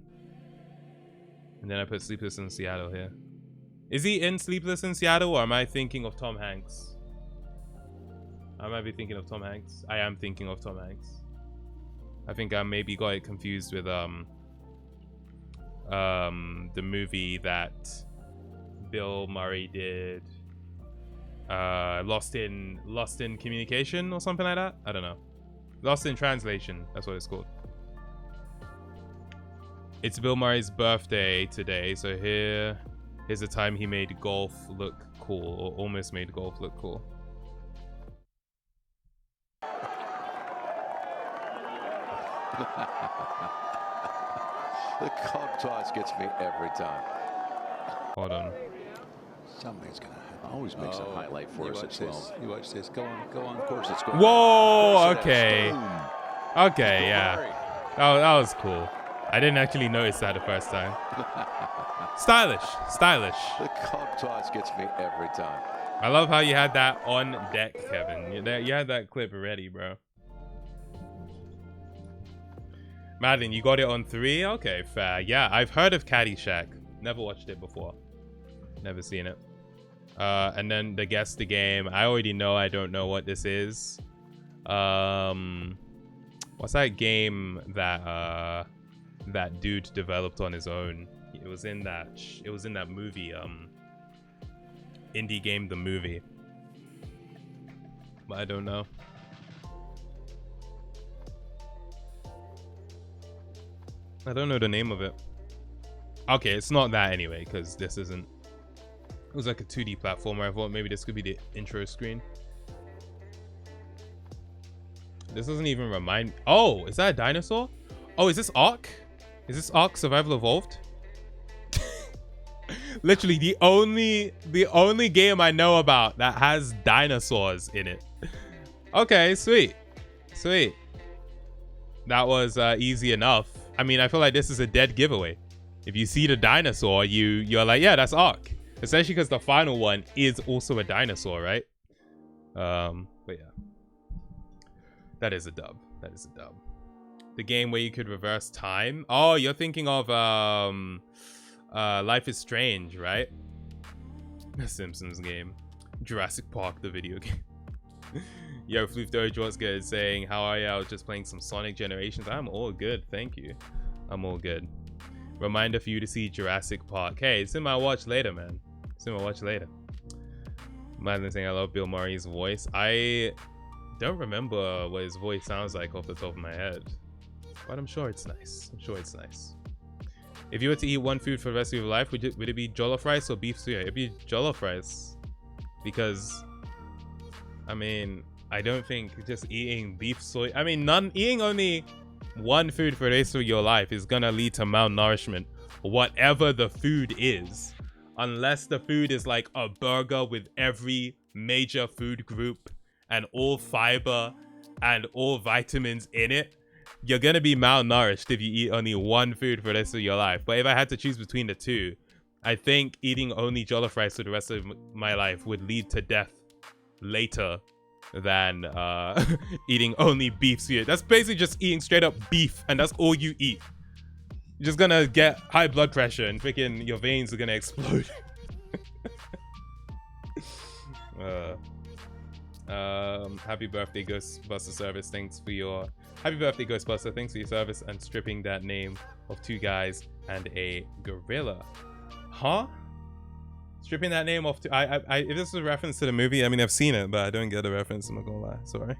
And then I put Sleepless in Seattle here. Is he in Sleepless in Seattle, or am I thinking of Tom Hanks? I might be thinking of Tom Hanks. I am thinking of Tom Hanks. I think I maybe got it confused with the movie that Bill Murray did. Lost in Communication or something like that. I don't know. Lost in Translation. That's what it's called. It's Bill Murray's birthday today, so here's the time he made golf look cool, or almost made golf look cool. The cock toss gets me every time. Hold on. Something's gonna happen. Always makes a highlight for us at 12. You watch this. Go on, go on. Of course it's going. Whoa! Okay. Okay, yeah. That was cool. I didn't actually notice that the first time. Stylish. Stylish. The cock toss gets me every time. I love how you had that on deck, Kevin. You had that clip ready, bro. Madeline, you got it on 3? Okay, fair. Yeah, I've heard of Caddyshack. Never watched it before. Never seen it. And then the Guess the Game. I already know I don't know what this is. What's that game that that dude developed on his own? It was in that movie, Indie Game the movie. But I don't know. I don't know the name of it. Okay, it's not that anyway, because this isn't... It was like a 2D platformer. I thought maybe this could be the intro screen. This doesn't even remind... Oh, is that a dinosaur? Oh, is this Ark? Is this Ark Survival Evolved? Literally the only game I know about that has dinosaurs in it. Okay, sweet. Sweet. That was easy enough. I mean, I feel like this is a dead giveaway. If you see the dinosaur, you're like, yeah, that's Ark. Especially because the final one is also a dinosaur, right? But yeah. That is a dub. That is a dub. The game where you could reverse time. Oh, you're thinking of Life is Strange, right? The Simpsons game. Jurassic Park, the video game. Yo, Floof Doge, what's good? Saying, how are you? I was just playing some Sonic Generations. I'm all good, thank you. I'm all good. Reminder for you to see Jurassic Park. Hey, it's in my watch later, man. It's in my watch later. Madeline saying, I love Bill Murray's voice. I don't remember what his voice sounds like off the top of my head. But I'm sure it's nice. I'm sure it's nice. If you were to eat one food for the rest of your life, would it be jollof rice or beef suya? It'd be jollof rice. Because, I mean, I don't think just eating beef soy... I mean, eating only one food for the rest of your life is gonna lead to malnourishment. Whatever the food is. Unless the food is like a burger with every major food group and all fiber and all vitamins in it, you're gonna be malnourished if you eat only one food for the rest of your life. But if I had to choose between the two, I think eating only jollof rice for the rest of my life would lead to death later than eating only beef suya. That's basically just eating straight up beef, and that's all you eat. You're just gonna get high blood pressure and freaking your veins are gonna explode. Happy birthday, Ghostbuster service. Thanks for your happy birthday, Ghostbuster. Thanks for your service and stripping that name of 2 guys and a gorilla. Huh? Stripping that name off. If this is a reference to the movie, I mean, I've seen it, but I don't get the reference. I'm not gonna lie. Sorry.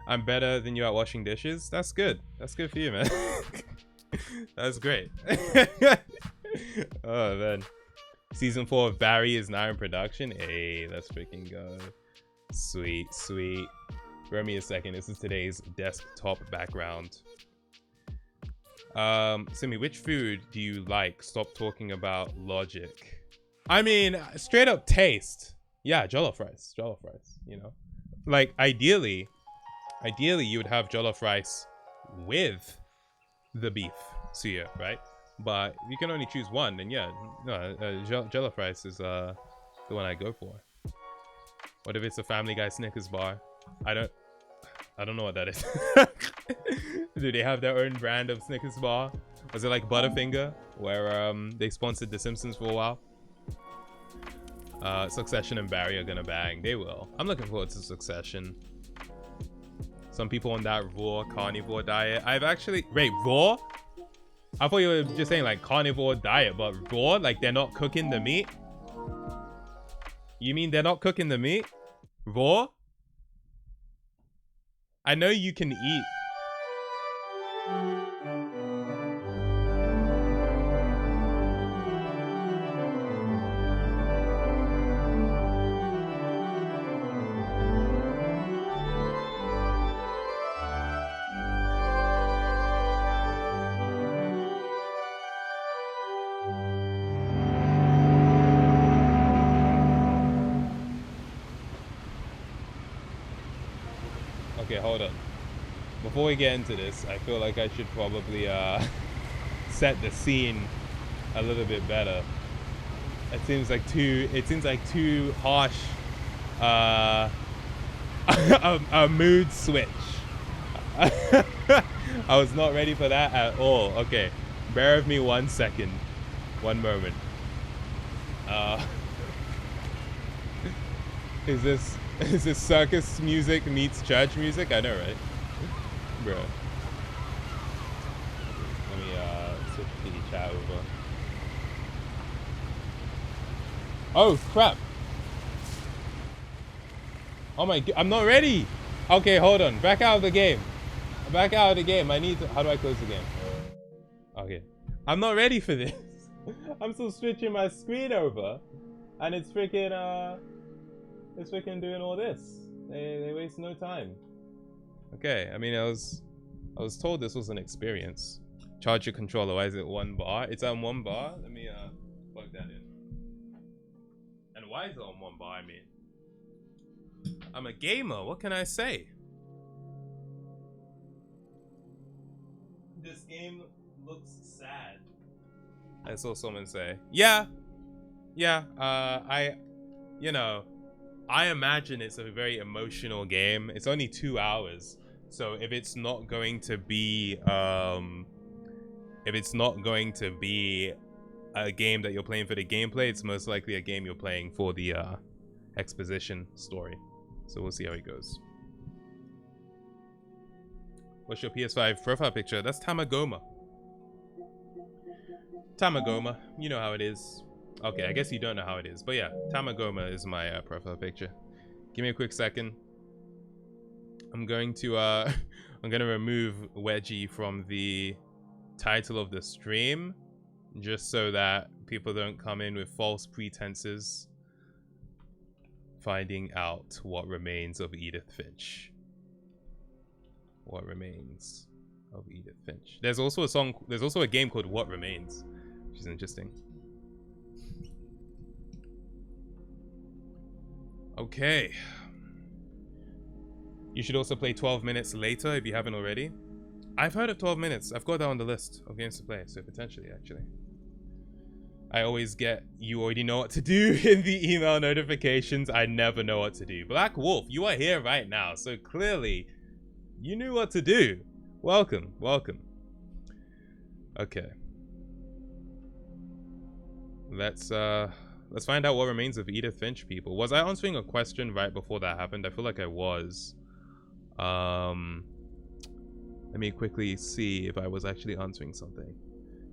I'm better than you at washing dishes. That's good. That's good for you, man. That's great. Oh man. Season 4 of Barry is now in production. Hey, let's freaking go. Sweet, sweet. Bear me a second. This is today's desktop background. Simi, which food do you like? Stop talking about logic. I mean, straight up taste. Yeah, jollof rice. Jollof rice, you know? Like, ideally, you would have jollof rice with the beef suya, right? But if you can only choose one, then yeah, no, jollof rice is the one I go for. What if it's a Family Guy Snickers bar? I don't know what that is. Do they have their own brand of Snickers bar? Was it like Butterfinger, where they sponsored The Simpsons for a while? Succession and Barry are gonna bang. They will. I'm looking forward to Succession. Some people on that raw carnivore diet. I've actually... Wait, raw? I thought you were just saying like carnivore diet, but raw? Like they're not cooking the meat? You mean they're not cooking the meat? Raw? I know you can eat. Okay, hold on. Before we get into this, I feel like I should probably set the scene a little bit better. It seems like too harsh a mood switch. I was not ready for that at all. Okay, bear with me 1 second. One moment. Is this circus music meets church music? I know, right? Bro. Let me switch to the chat over. Oh crap. Oh my god, I'm not ready. Okay, hold on. Back out of the game. Back out of the game. I need to, how do I close the game? Okay. I'm not ready for this. I'm still switching my screen over and it's freaking doing all this. They waste no time. Okay, I mean I was told this was an experience. Charge your controller. Why is it 1 bar? It's on 1 bar. Let me plug that in. And why is it on 1 bar? I mean, I'm a gamer. What can I say? This game looks sad. I saw someone say, yeah. I imagine it's a very emotional game. It's only 2 hours, so if it's not going to be a game that you're playing for the gameplay, it's most likely a game you're playing for the exposition story. So we'll see how it goes. What's your PS5 profile picture? That's Tamagoma. Tamagoma, you know how it is. Okay, I guess you don't know how it is, but yeah, Tamagoma is my profile picture. Give me a quick second. I'm going to remove Wedgie from the title of the stream, just so that people don't come in with false pretenses, finding out what remains of Edith Finch. What remains of Edith Finch. There's also a game called What Remains, which is interesting. Okay. You should also play 12 minutes later if you haven't already. I've heard of 12 minutes. I've got that on the list of games to play, so potentially, actually. I always get, you already know what to do in the email notifications. I never know what to do. Black Wolf, you are here right now, so clearly you knew what to do. Welcome, welcome. Okay. Let's find out what remains of Edith Finch, people. Was I answering a question right before that happened? I feel like I was. Let me quickly see if I was actually answering something.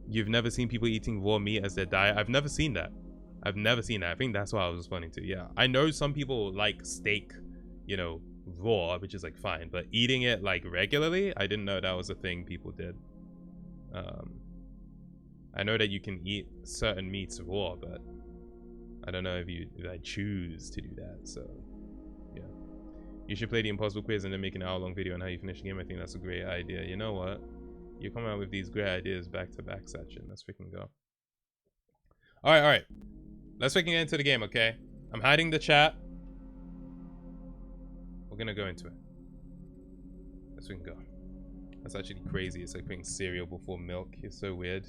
You've never seen people eating raw meat as their diet? I've never seen that. I've never seen that. I think that's what I was responding to. Yeah, I know some people like steak, you know, raw, which is like fine, but eating it like regularly, I didn't know that was a thing people did. I know that you can eat certain meats raw, but I don't know if I choose to do that. So yeah, you should play the impossible quiz and then make an hour-long video on how you finish the game. I think that's a great idea. You know what? You're coming out with these great ideas back to back, Sachin. Let's freaking go. All right. Let's freaking get into the game, okay? I'm hiding the chat. We're gonna go into it. Let's freaking go. That's actually crazy. It's like putting cereal before milk. It's so weird.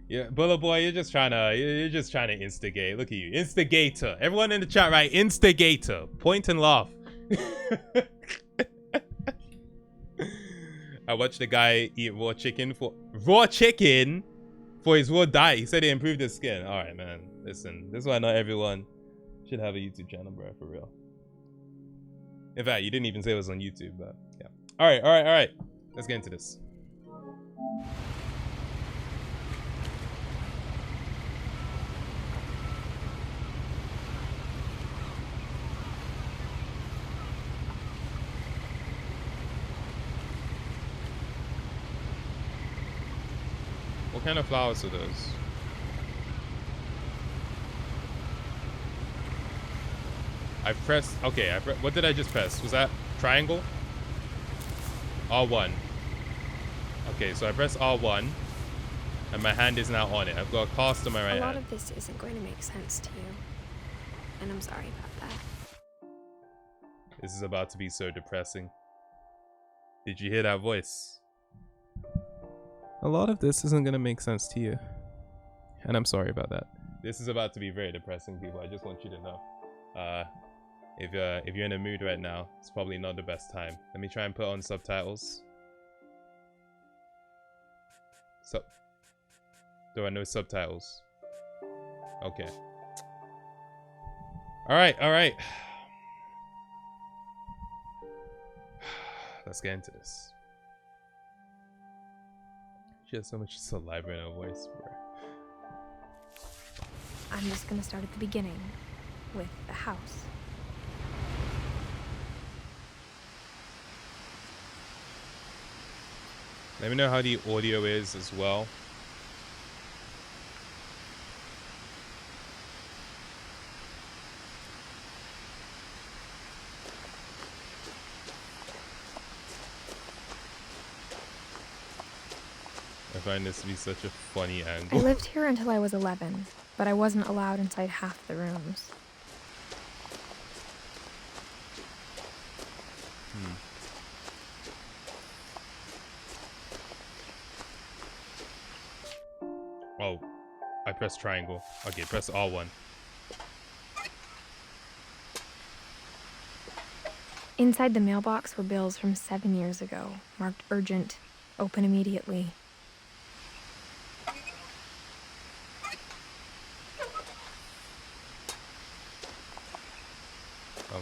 Yeah, Bullet Boy, you're just trying to instigate. Look at you, instigator. Everyone in the chat, right? Instigator. Point and laugh. I watched the guy eat raw chicken for his raw diet. He said it improved his skin. All right, man. Listen, this is why not everyone should have a YouTube channel, bro. For real. In fact, you didn't even say it was on YouTube, but yeah. All right. Let's get into this. What kind of flowers are those? I pressed, okay, what did I just press? Was that triangle? R1. Okay, so I press R1 and my hand is now on it. I've got a cast on my right hand. A lot of this isn't going to make sense to you, and I'm sorry about that. This is about to be so depressing. Did you hear that voice? A lot of this isn't gonna make sense to you, and I'm sorry about that. This is about to be very depressing, people. I just want you to know. If you're in a mood right now, it's probably not the best time. Let me try and put on subtitles. So, there are no subtitles. Okay. All right. Let's get into this. She has so much saliva in her voice, bro. I'm just gonna start at the beginning with the house. Let me know how the audio is as well. I find this to be such a funny angle. I lived here until I was 11, but I wasn't allowed inside half the rooms. Oh, I pressed triangle. Okay, press R1. Inside the mailbox were bills from 7 years ago, marked urgent, open immediately.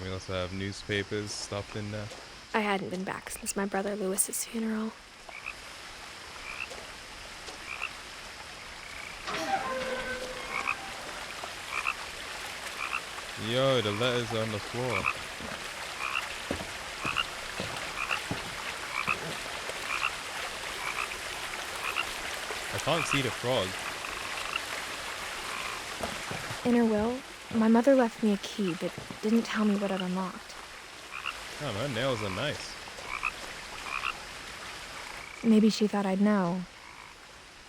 We also have newspapers stuffed in there. I hadn't been back since my brother Lewis's funeral. Yo, the letters are on the floor. I can't see the frog. In her will, my mother left me a key, but didn't tell me what it unlocked. Oh, her nails are nice. Maybe she thought I'd know.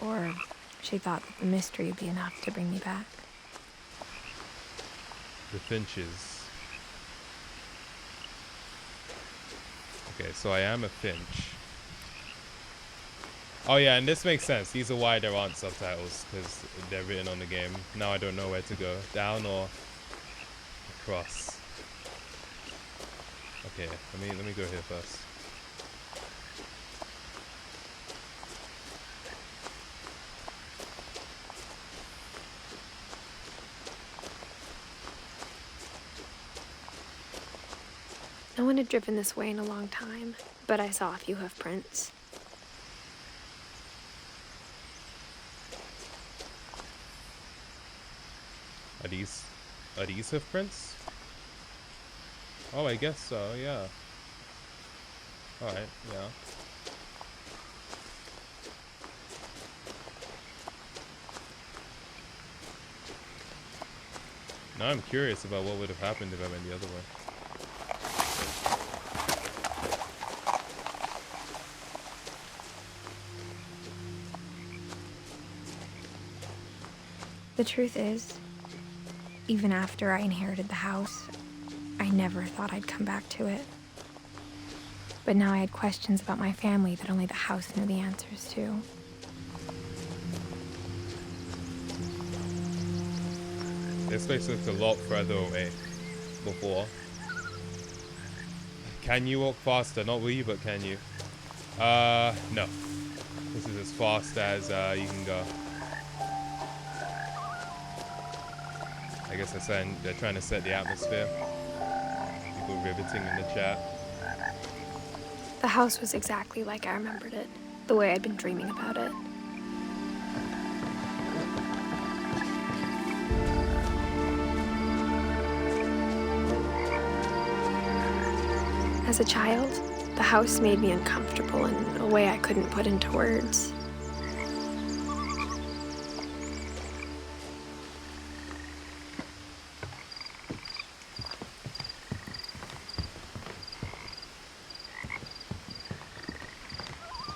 Or she thought that the mystery would be enough to bring me back. The Finches. Okay, so I am a Finch. Oh yeah, and this makes sense. These are why there aren't subtitles, because they're written on the game. Now I don't know where to go. Down or across. Okay, let me go here first. No one had driven this way in a long time, but I saw a few hoof prints. Are these hoof prints? Oh, I guess so, yeah. Alright, yeah. Now I'm curious about what would have happened if I went the other way. The truth is, even after I inherited the house, I never thought I'd come back to it. But now I had questions about my family that only the house knew the answers to. This place looks a lot further away before. Can you walk faster? Not we, but can you? No. This is as fast as you can go. I guess they're trying to set the atmosphere. People riveting in the chat. The house was exactly like I remembered it, the way I'd been dreaming about it. As a child, the house made me uncomfortable in a way I couldn't put into words.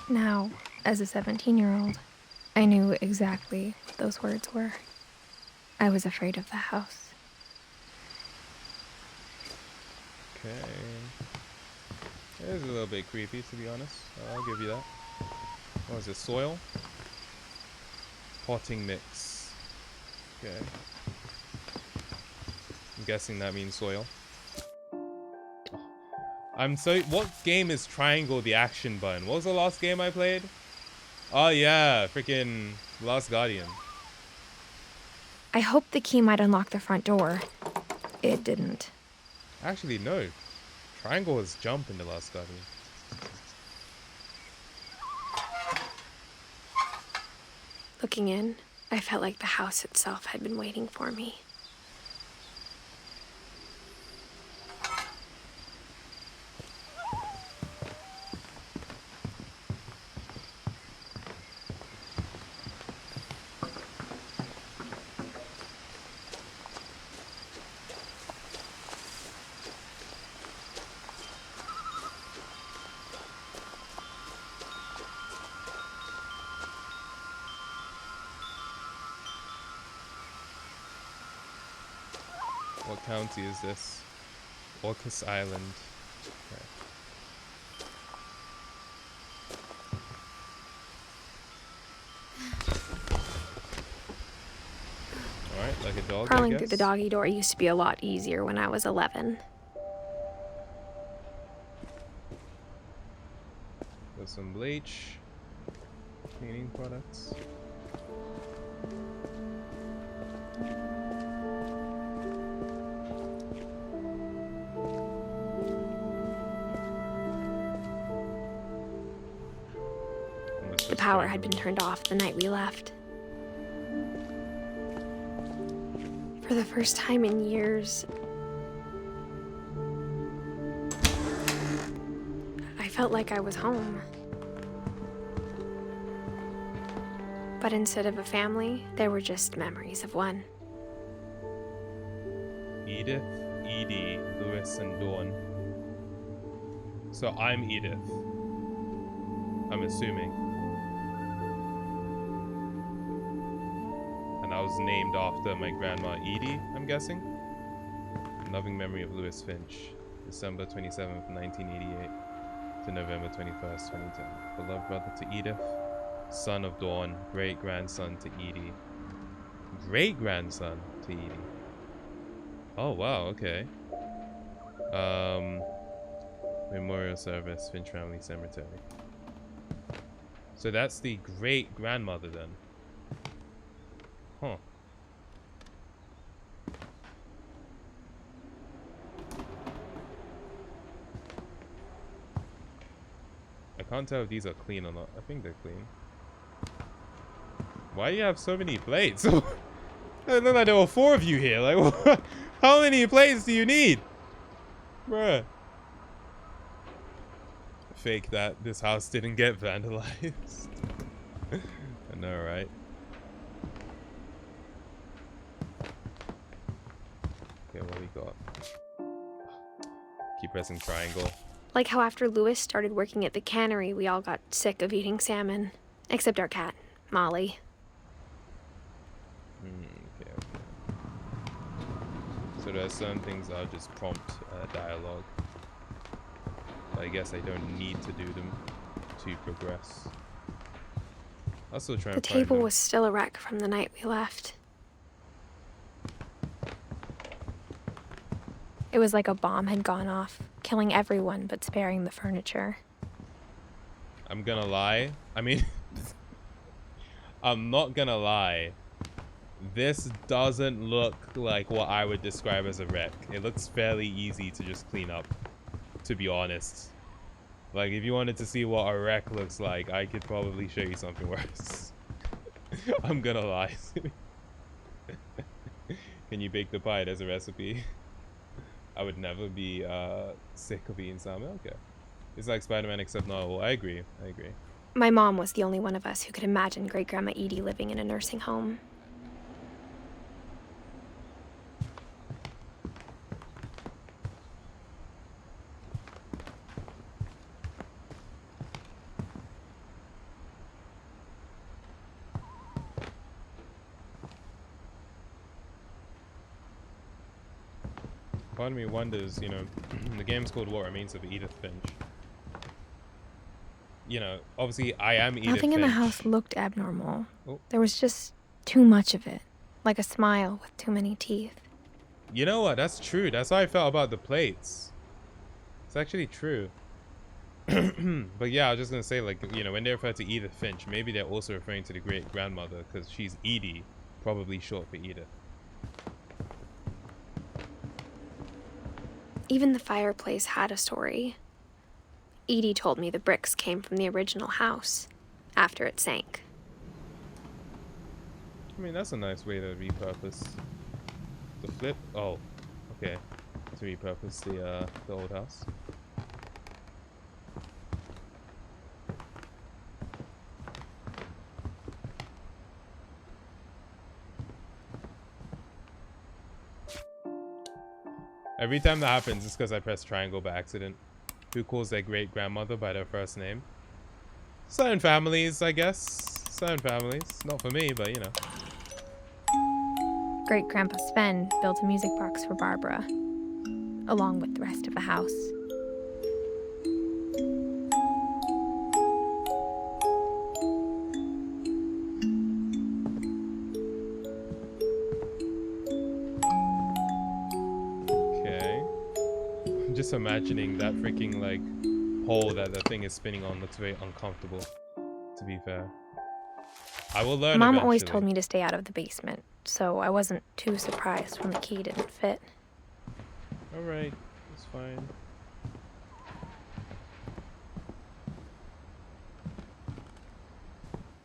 Now, as a 17-year-old, I knew exactly what those words were. I was afraid of the house. Okay. It is a little bit creepy, to be honest. I'll give you that. What is it? Soil? Potting mix. Okay. I'm guessing that means soil. I'm so... What game is triangle the action button? What was the last game I played? Oh yeah, freaking Last Guardian. I hoped the key might unlock the front door. It didn't. Actually, no. Triangle was jump in the Last Guardian. Looking in, I felt like the house itself had been waiting for me. What county is this? Orcas Island. Okay. Alright, like a dog, Crawling I through the guess. doggy door used to be a lot easier when I was 11. There's some bleach. Cleaning products. The power had been turned off the night we left. For the first time in years, I felt like I was home. But instead of a family, there were just memories of one. Edith, Edie, Lewis, and Dawn. So I'm Edith. I'm assuming. And I was named after my grandma Edie, I'm guessing. Loving memory of Lewis Finch. December 27th, 1988 to November 21st, 2010. Beloved brother to Edith. Son of Dawn. Great-grandson to Edie. Great-grandson to Edie. Oh, wow, okay. Memorial service, Finch Family Cemetery. So that's the great-grandmother then. Huh. I can't tell if these are clean or not. I think they're clean. Why do you have so many plates? It looked like there were 4 of you here. Like, what? How many plates do you need? Bruh. Fake that this house didn't get vandalized. I know, right? Okay, what we got? Keep pressing triangle. Like how after Lewis started working at the cannery, we all got sick of eating salmon. Except our cat, Molly. Okay. So there's certain things I'll just prompt dialogue. I guess I don't need to do them to progress. I'll still try The and find table them. was still a wreck from the night we left. It was like a bomb had gone off, killing everyone but sparing the furniture. I'm gonna lie. I mean, I'm not gonna lie. This doesn't look like what I would describe as a wreck. It looks fairly easy to just clean up, to be honest. Like, if you wanted to see what a wreck looks like, I could probably show you something worse. I'm gonna lie. Can you bake the pie? There's a recipe. I would never be sick of eating salmon. Okay. It's like Spider-Man except not all. I agree. I agree. My mom was the only one of us who could imagine Great-Grandma Edie living in a nursing home. Part of me wonders, you know, the game's called What Remains of Edith Finch. you know, obviously I am Edith Nothing in the Finch. house looked abnormal. Oh. There was just too much of it. Like a smile with too many teeth. You know what? That's true. That's how I felt about the plates. It's actually true. But yeah, I was just gonna say, like, you know, when they refer to Edith Finch, maybe they're also referring to the great grandmother because she's Edie, probably short for Edith. Even the fireplace had a story. Edie told me the bricks came from the original house after it sank. I mean, that's a nice way to repurpose the flip. Oh, okay. To repurpose the old house. Every time that happens, it's because I press triangle by accident. Who calls their great grandmother by their first name? Certain families, I guess. Certain families. Not for me, but you know. Great Grandpa Sven built a music box for Barbara, along with the rest of the house. Okay. I'm just imagining that freaking, like, hole that the thing is spinning on looks very uncomfortable, to be fair. I will learn Mom eventually. always told me to stay out of the basement, so I wasn't too surprised when the key didn't fit. Alright, that's fine.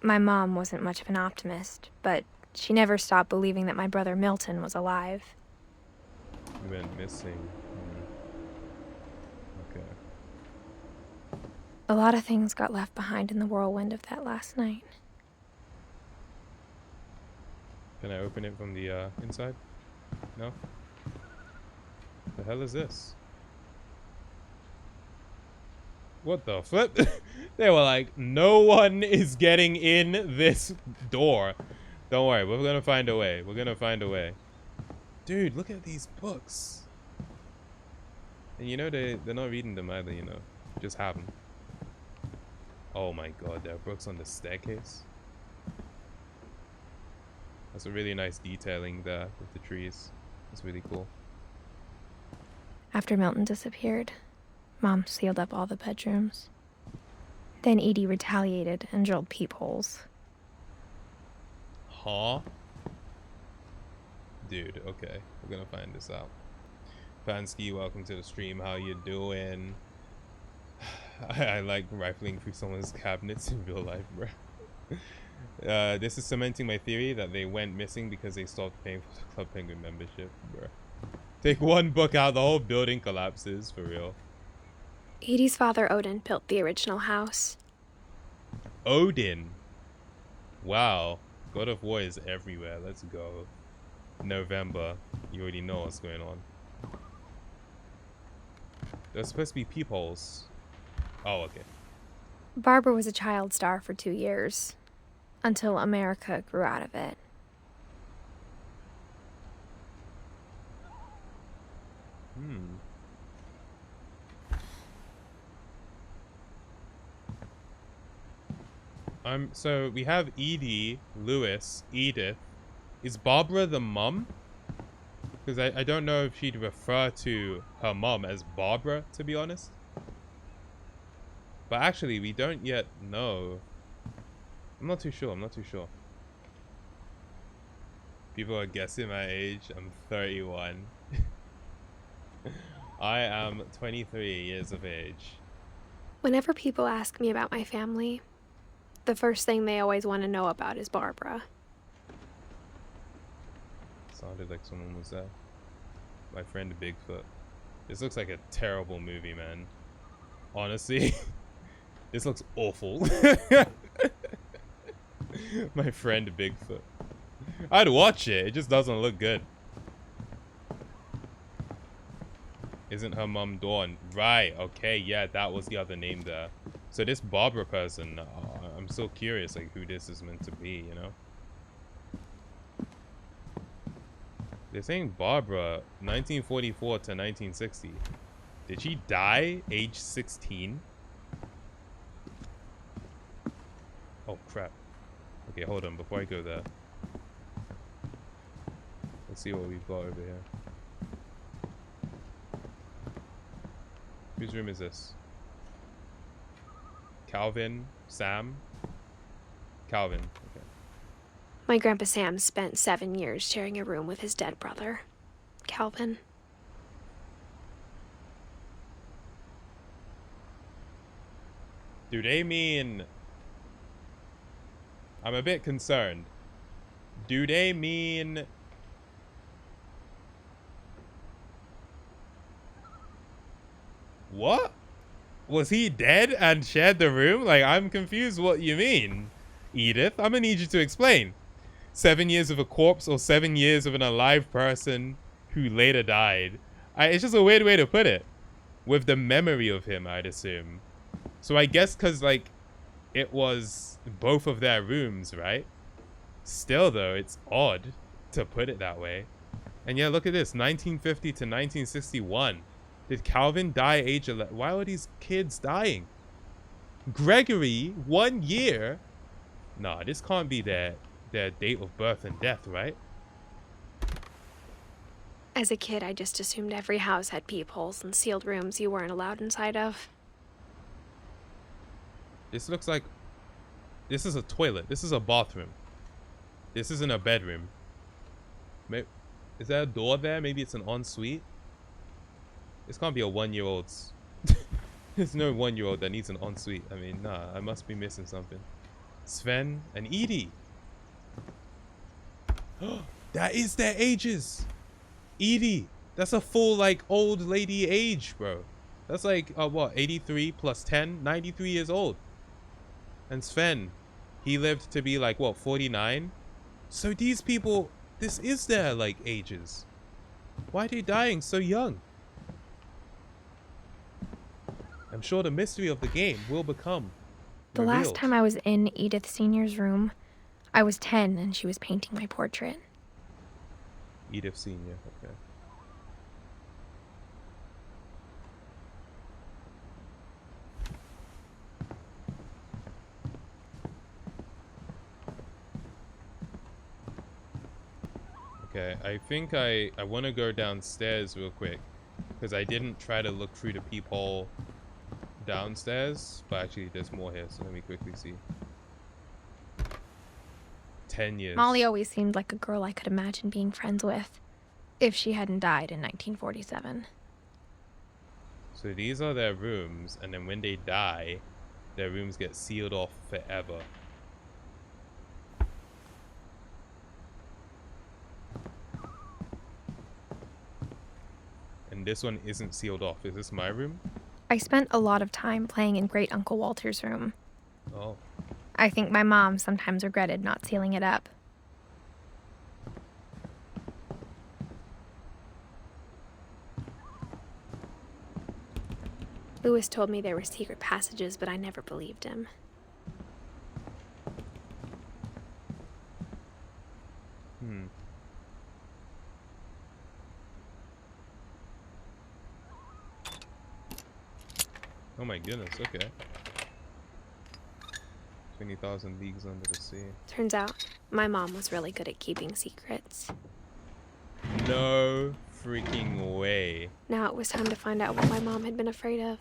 My mom wasn't much of an optimist, but she never stopped believing that my brother Milton was alive. You went missing. Okay. A lot of things got left behind in the whirlwind of that last night. Can I open it from the inside? No? The hell is this? What the flip? They were like, no one is getting in this door. Don't worry, we're gonna find a way. We're gonna find a way. Dude, look at these books. And you know, they're not reading them either, you know. Just have them. Oh my god, there are books on the staircase. That's a really nice detailing there with the trees. It's really cool. After Milton disappeared, Mom sealed up all the bedrooms. Then Edie retaliated and drilled peepholes. Huh? Dude, okay. We're gonna find this out. Pansky, welcome to the stream. How you doing? I like rifling through someone's cabinets in real life, bro. This is cementing my theory that they went missing because they stopped paying for the Club Penguin membership, bro. Take one book out, the whole building collapses, for real. Edie's father Odin built the original house. Odin? Wow. God of War is everywhere. Let's go. November. You already know what's going on. There's supposed to be peepholes. Oh, okay. Barbara was a child star for 2 years, until America grew out of it. So we have Edie, Lewis, Edith. Is Barbara the mum? Because I don't know if she'd refer to her mum as Barbara, to be honest. But actually, we don't yet know. I'm not too sure. People are guessing my age. I'm 31. I am 23 years of age. Whenever people ask me about my family, the first thing they always want to know about is Barbara. Sounded like someone was there. My friend Bigfoot. This looks like a terrible movie, man. Honestly. This looks awful. My friend Bigfoot. I'd watch it. It just doesn't look good. Isn't her mum Dawn? Right. Okay. Yeah, that was the other name there. So this Barbara person, I'm so curious, like, who this is meant to be, you know? They're saying Barbara, 1944 to 1960. Did she die age 16? crap. Okay, hold on. Before I go there, let's see what we've got over here. Whose room is this? Calvin? Sam? Calvin. Okay. My Grandpa Sam spent 7 years sharing a room with his dead brother, Calvin. Do they mean... I'm a bit concerned. Do they mean... What? Was he dead and shared the room? Like, I'm confused what you mean, Edith. I'm gonna need you to explain. 7 years of a corpse or 7 years of an alive person who later died. It's just a weird way to put it. With the memory of him, I'd assume. So I guess because, like, it was both of their rooms, right? Still, though, it's odd to put it that way. And yeah, look at this. 1950 to 1961. Did Calvin die age 11? Why are these kids dying? Gregory, 1 year? Nah, this can't be their date of birth and death, right? As a kid, I just assumed every house had peepholes and sealed rooms you weren't allowed inside of. This looks like... This is a toilet. This is a bathroom. This isn't a bedroom. Is there a door there? Maybe it's an ensuite? This can't be a 1-year-old's. There's no 1-year-old that needs an ensuite. I mean, nah, I must be missing something. Sven and Edie. That is their ages. Edie. That's a full, like, old lady age, bro. That's like, what, 83 plus 10? 93 years old. And Sven, he lived to be, like, what, 49? So these people, this is their, like, ages. Why are they dying so young? I'm sure the mystery of the game will become The revealed. last time I was in Edith Sr.'s room, I was 10 and she was painting my portrait. Edith Sr., okay. Okay, I think I want to go downstairs real quick because I didn't try to look through the peephole downstairs, but actually there's more here, so let me quickly see. 10 years. Molly always seemed like a girl I could imagine being friends with, if she hadn't died in 1947. So these are their rooms, and then when they die, their rooms get sealed off forever. And this one isn't sealed off. Is this my room? I spent a lot of time playing in Great Uncle Walter's room. Oh. I think my mom sometimes regretted not sealing it up. Lewis told me there were secret passages, but I never believed him. Oh my goodness, okay. 20,000 leagues under the sea. Turns out, my mom was really good at keeping secrets. No freaking way. Now it was time to find out what my mom had been afraid of.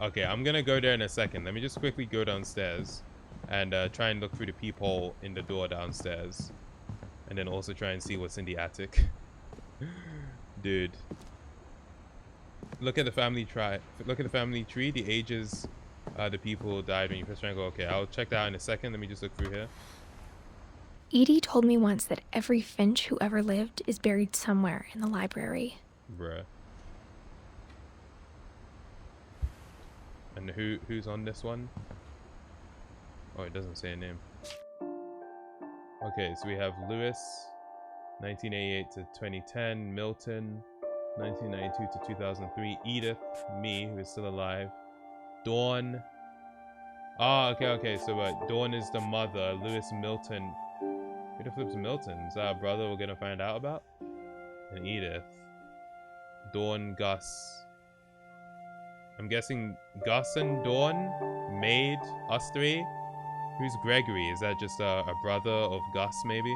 Okay, I'm gonna go there in a second. Let me just quickly go downstairs and try and look through the peephole in the door downstairs. And then also try and see what's in the attic. Dude. Look at the family tree. Look at the family tree. The ages, the people who died when you first triangle. Okay, I'll check that out in a second. Let me just look through here. Edie told me once that every Finch who ever lived is buried somewhere in the library. Bruh. And who's on this one? Oh, it doesn't say a name. Okay, so we have Lewis, 1988 to 2010, Milton, 1992 to 2003, Edith, me, who is still alive, Dawn. Ah, okay, so Dawn is the mother, Lewis Milton. Who the flip's Milton? Is that a brother we're gonna find out about? And Edith. Dawn, Gus. I'm guessing Gus and Dawn made us three. Who's Gregory? Is that just a brother of Gus, maybe?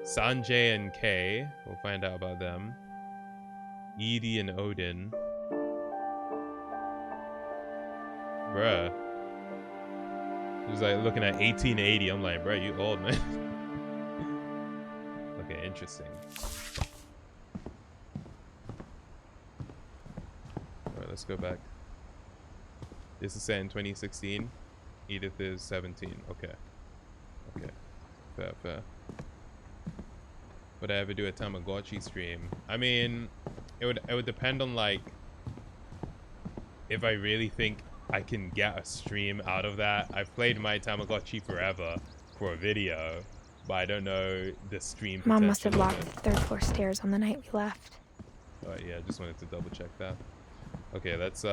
Sanjay and Kay. We'll find out about them. Edie and Odin. Bruh. He was like looking at 1880. I'm like, bruh, you old, man. Okay, interesting. Alright, let's go back. This is set in 2016. Edith is 17. Okay. Okay. Fair, fair. Would I ever do a Tamagotchi stream? I mean, it would depend on like if I really think I can get a stream out of that. I've played my Tamagotchi forever for a video, but I don't know the stream potential. Mom must have locked the third floor stairs on the night we left. Yeah, just wanted to double check that. Okay, let's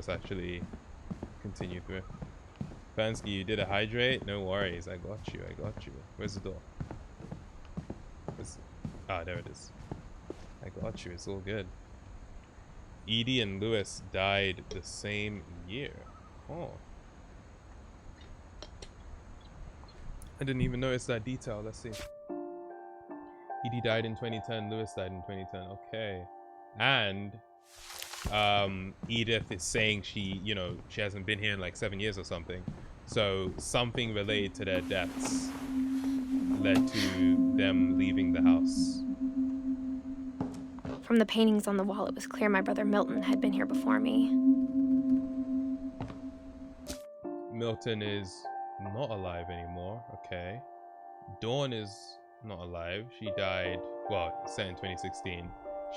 actually continue through. Pansky, you did a hydrate? No worries, I got you, I got you. Where's the door? Ah, there it is. I got you, it's all good. Edie and Lewis died the same year. Oh. I didn't even notice that detail. Let's see. Edie died in 2010, Lewis died in 2010. Okay. And Edith is saying she, you know, she hasn't been here in like 7 years or something. So something related to their deaths led to them leaving the house. From the paintings on the wall, it was clear my brother Milton had been here before me. Milton is not alive anymore. Okay. Dawn is not alive. She died, well, set in 2016.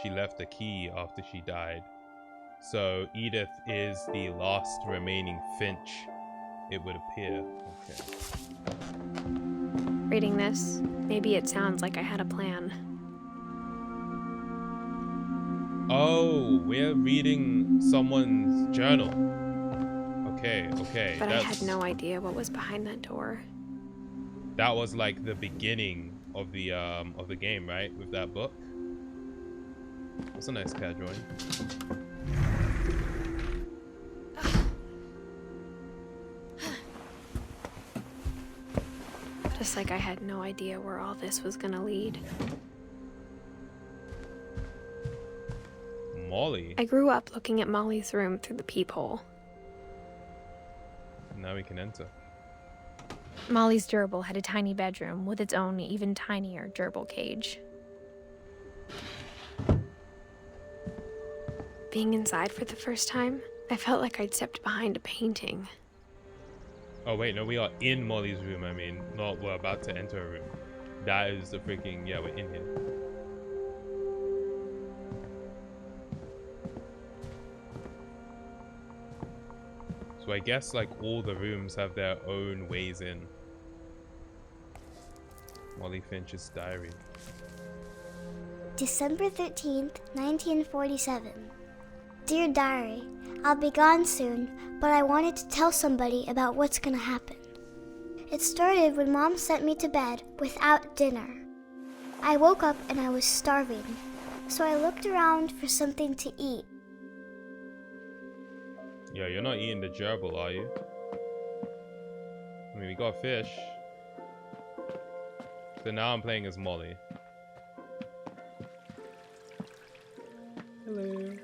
She left a key after she died. So Edith is the last remaining Finch, it would appear. Okay. Reading this, maybe it sounds like I had a plan. Oh, we're reading someone's journal. Okay, okay. But I had no idea what was behind that door. That was like the beginning of the game, right? With that book. That's a nice cat drawing. Just like I had no idea where all this was gonna lead. Molly? I grew up looking at Molly's room through the peephole. Now we can enter. Molly's gerbil had a tiny bedroom with its own even tinier gerbil cage. Being inside for the first time, I felt like I'd stepped behind a painting. Oh wait, no, we are in Molly's room. I mean, not we're about to enter a room. That is the freaking, yeah, we're in here. So I guess like all the rooms have their own ways in. Molly Finch's diary. December 13th, 1947. Dear Diary, I'll be gone soon, but I wanted to tell somebody about what's gonna happen. It started when Mom sent me to bed without dinner. I woke up and I was starving, so I looked around for something to eat. Yeah, you're not eating the gerbil, are you? I mean, we got fish. So now I'm playing as Molly. Hello.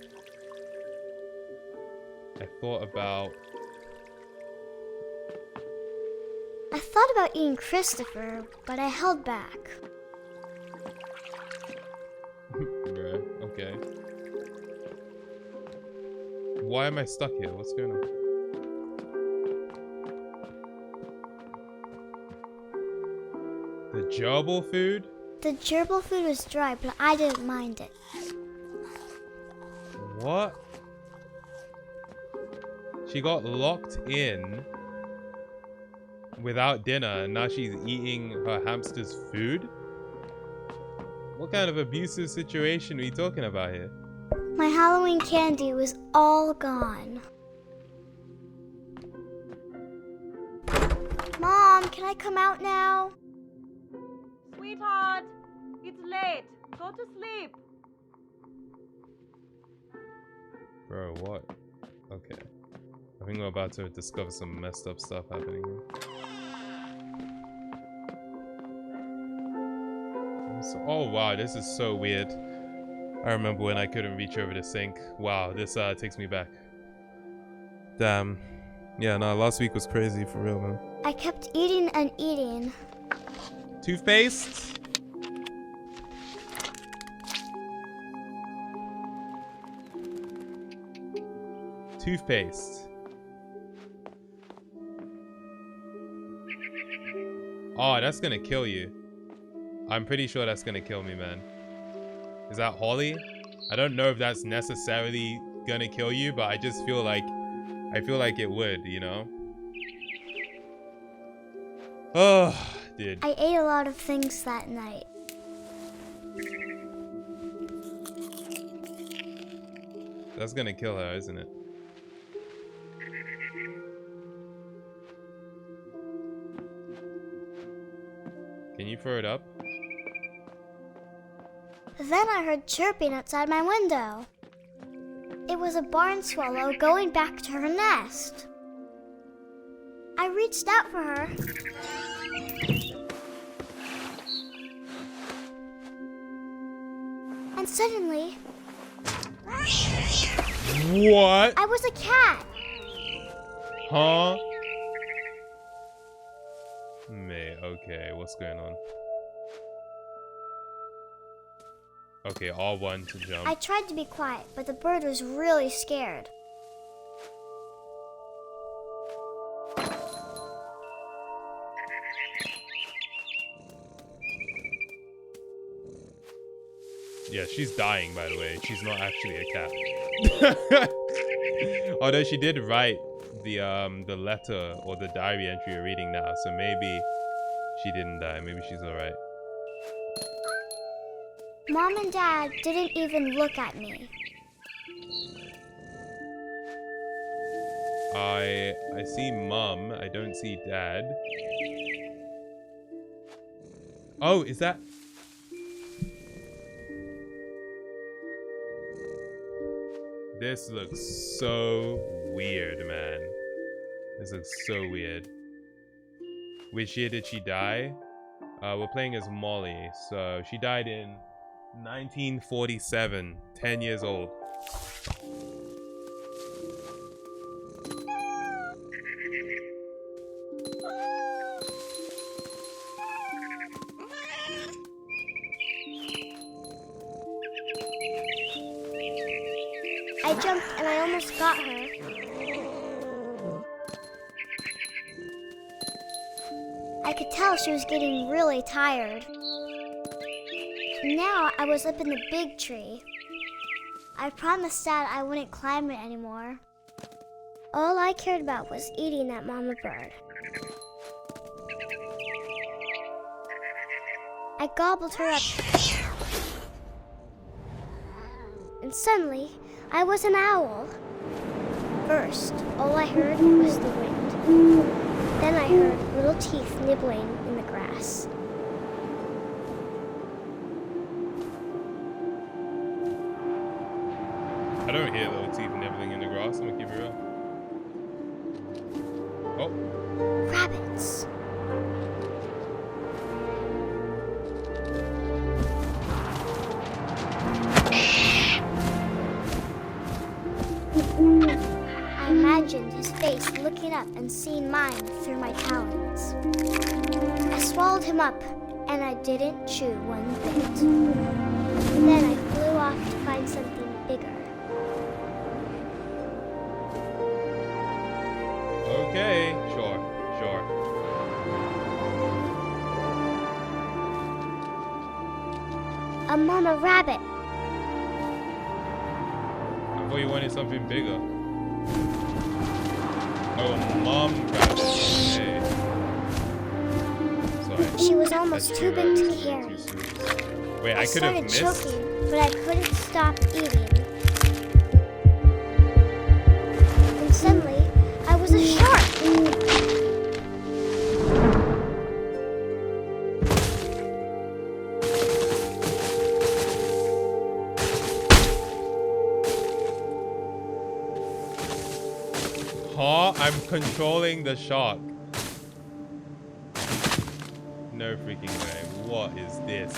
I thought about eating Christopher, but I held back. Bruh, okay. Why am I stuck here? What's going on? The gerbil food? The gerbil food was dry, but I didn't mind it. What? She got locked in without dinner and now she's eating her hamster's food? What kind of abusive situation are we talking about here? My Halloween candy was all gone. Mom, can I come out now? Sweetheart, it's late. Go to sleep. Bro, what? Okay. I think we're about to discover some messed up stuff happening here. So, oh wow, this is so weird. I remember when I couldn't reach over the sink. Wow, this takes me back. Damn. Yeah, no, last week was crazy for real, man. I kept eating and eating. Toothpaste? Toothpaste. Oh, that's gonna kill you. I'm pretty sure that's gonna kill me, man. Is that Holly? I don't know if that's necessarily gonna kill you, but I just feel like it would, you know? Oh, dude. I ate a lot of things that night. That's gonna kill her, isn't it? Can you throw it up? Then I heard chirping outside my window. It was a barn swallow going back to her nest. I reached out for her. And suddenly... What? I was a cat. Huh? May, okay, what's going on? Okay, R1 to jump. I tried to be quiet, but the bird was really scared. Yeah, she's dying, by the way. She's not actually a cat. Although she did write the letter or the diary entry you're reading now, so maybe she didn't die. Maybe she's alright. Mom and Dad didn't even look at me. I see Mom. I don't see Dad. Oh, is that... This looks so weird, man. This looks so weird. Which year did she die? We're playing as Molly. So she died in 1947. 10 years old. I jumped and I almost got her. I could tell she was getting really tired. Now I was up in the big tree. I promised Dad I wouldn't climb it anymore. All I cared about was eating that mama bird. I gobbled her up. And suddenly, I was an owl. First, all I heard was the wind. Then I heard little teeth nibbling in the grass. I don't hear little teeth nibbling in the grass. I'm gonna keep it real. Oh. Rabbits. I imagined his face looking up and seeing mine through my talons. I swallowed him up, and I didn't chew one bit. Then I flew off to find something bigger. Okay, sure. A mama rabbit. I thought you wanted something bigger. Oh, mom rabbit. Okay. Sorry. She was almost too big to carry. Wait, I could have missed. I started choking, but I couldn't stop eating. And suddenly, I was a shark. Huh? can't. I'm controlling the shark. No freaking way. What is this?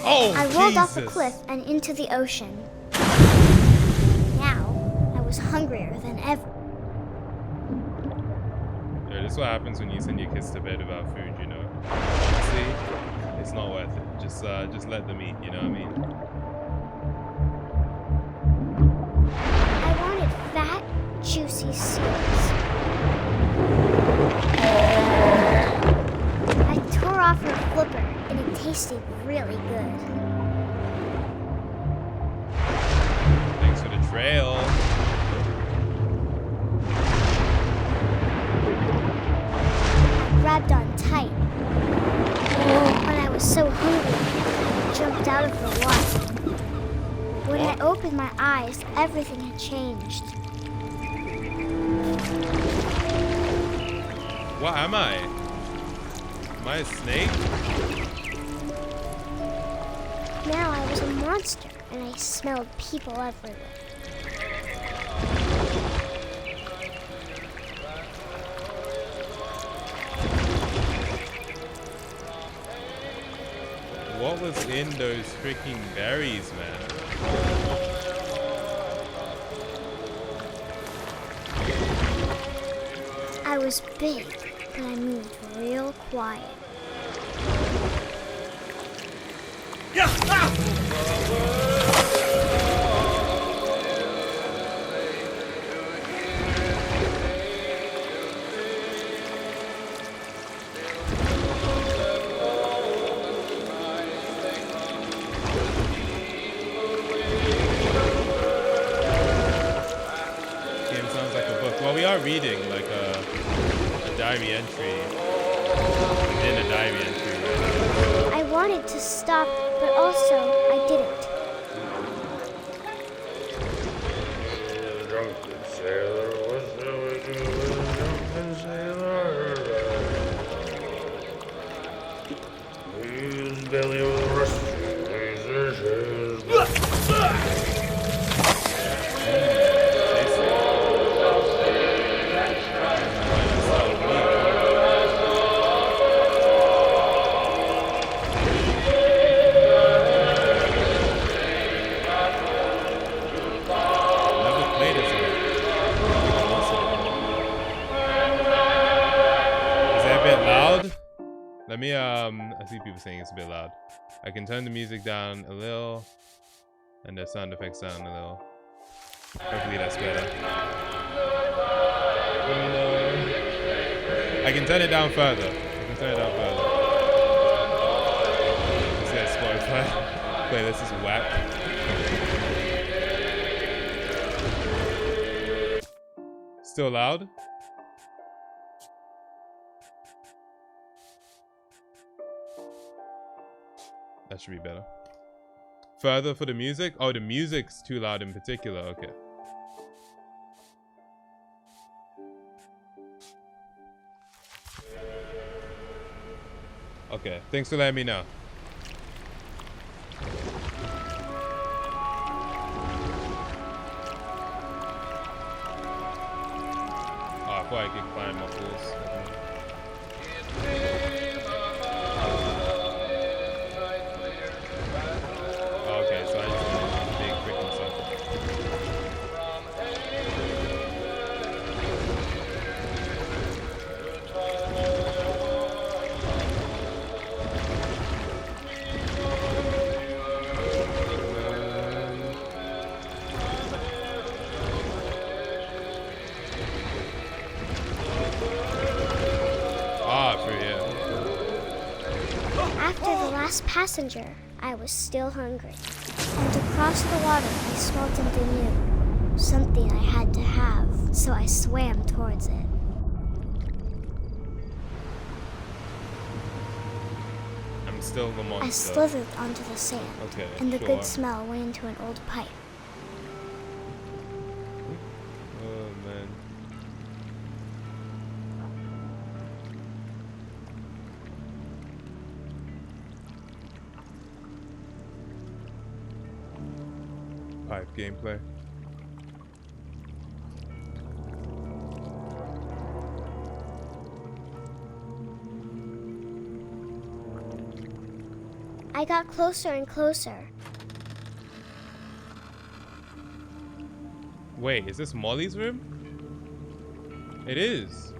Oh, I rolled off Jesus. a cliff and into the ocean. Now, I was hungrier than ever. Yeah, this is what happens when you send your kids to bed without food, you know? Honestly, it's not worth it. Just let them eat, you know what I mean? I wanted fat, juicy seals. I tore off her flipper, and it tasted really good. Thanks for the trail. I grabbed on tight. But I was so hungry, I jumped out of the water. When I opened my eyes, everything had changed. What am I? Am I a snake? Now I was a monster, and I smelled people everywhere. What was in those freaking berries, man? I was big, but I moved real quiet. Game sounds like a book. Well, we are reading like a diary entry within a diary entry, right? I wanted to stop, but also I didn't. Let me I see people saying it's a bit loud. I can turn the music down a little and the sound effects down a little. Hopefully that's better. I can turn it down further. I can turn it down further. Let's get Spotify. Playlist is whack. Still loud? That should be better. Further for the music? Oh, the music's too loud in particular. Okay. Okay, thanks for letting me know. Oh, I thought I could climb up this. Okay, so I just did a big freaking circle. After the last passenger, I was still hungry. And across the water, I smelled something new. Something I had to have, so I swam towards it. I'm still the monster. I slithered onto the sand, Okay, and the sure. good smell went into an old pipe. Oh, man. Pipe gameplay. I got closer and closer. Wait, is this Molly's room? It is.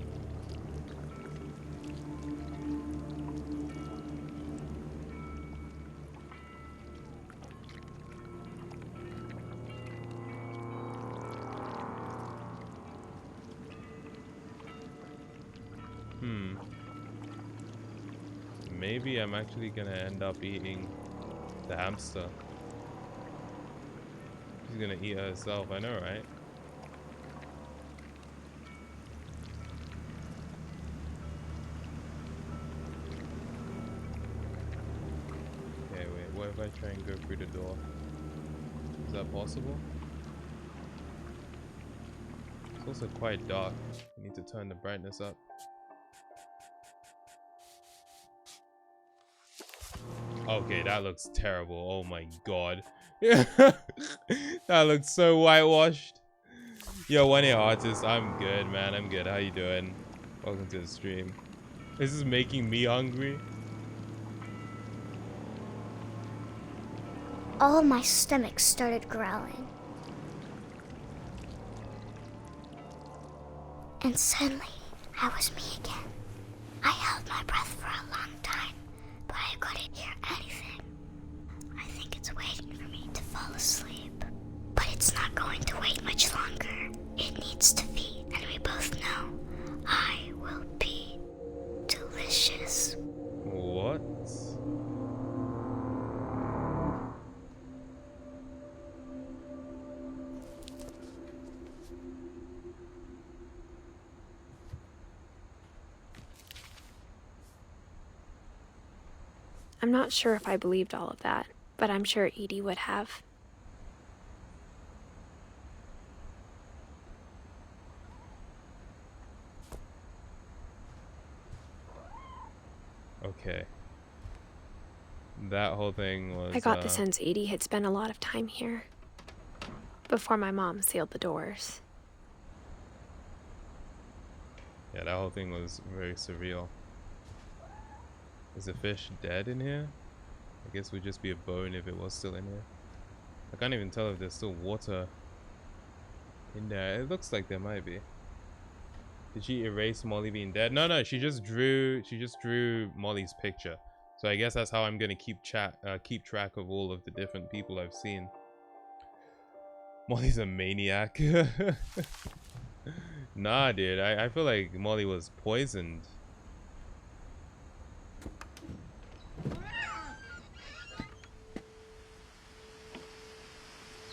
Maybe I'm actually gonna end up eating the hamster. She's gonna eat herself, I know, right? Okay, wait, what if I try and go through the door? Is that possible? It's also quite dark. I need to turn the brightness up. Okay, that looks terrible. Oh my god. That looks so whitewashed. Yo, 1A artist, I'm good, man. I'm good. How you doing? Welcome to the stream. This is making me hungry. All of my stomach started growling. And suddenly, I was me again. I held my breath for a long time, but I couldn't hear anything. I think it's waiting for me to fall asleep. But it's not going to wait much longer. It needs to feed, and we both know I will be delicious. What? I'm not sure if I believed all of that, but I'm sure Edie would have. Okay. That whole thing was... I got the sense Edie had spent a lot of time here before my mom sealed the doors. Yeah, that whole thing was very surreal. Is the fish dead in here? I guess it would just be a bone if it was still in here. I can't even tell if there's still water in there. It looks like there might be. Did she erase Molly being dead? No, she just drew Molly's picture. So I guess that's how I'm gonna keep track of all of the different people I've seen. Molly's a maniac. Nah, dude, I feel like Molly was poisoned.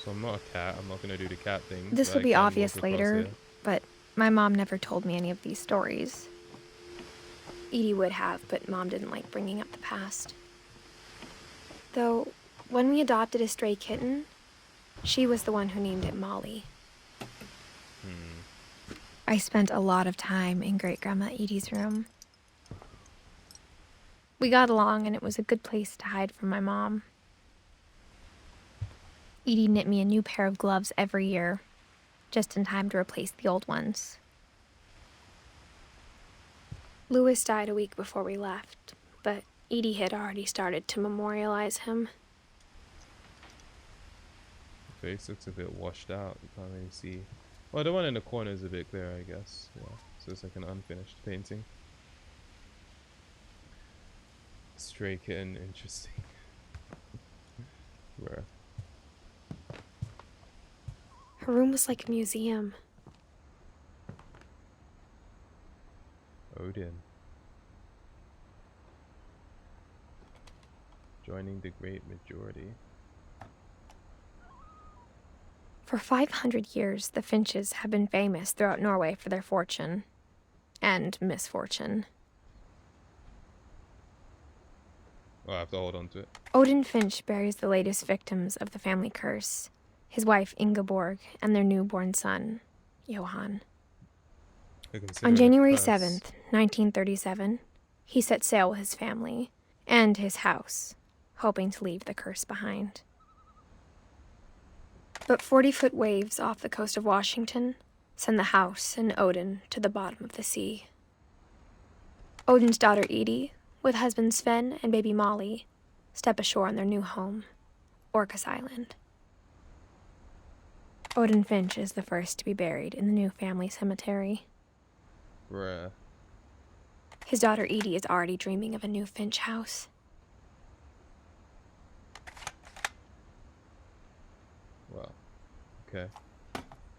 So I'm not a cat. I'm not gonna do the cat thing. This will be obvious later, but my mom never told me any of these stories. Edie would have, but Mom didn't like bringing up the past. Though, when we adopted a stray kitten, she was the one who named it Molly. I spent a lot of time in Great-Grandma Edie's room. We got along, and it was a good place to hide from my mom. Edie knit me a new pair of gloves every year, just in time to replace the old ones. Louis died a week before we left, but Edie had already started to memorialize him. The face looks a bit washed out. You can't really see. Well, the one in the corner is a bit clearer, I guess. Yeah, so it's like an unfinished painting. Stray kitten, interesting. Where? Her room was like a museum. Odin. Joining the great majority. For 500 years, the Finches have been famous throughout Norway for their fortune and misfortune. Oh, I have to hold on to it. Odin Finch buries the latest victims of the family curse, his wife Ingeborg and their newborn son, Johan. On January 7th, 1937, he set sail with his family and his house, hoping to leave the curse behind. But 40-foot waves off the coast of Washington send the house and Odin to the bottom of the sea. Odin's daughter Edie, with husband Sven and baby Molly, step ashore on their new home, Orcas Island. Odin Finch is the first to be buried in the new family cemetery. Bruh. His daughter Edie is already dreaming of a new Finch house. Wow. Okay.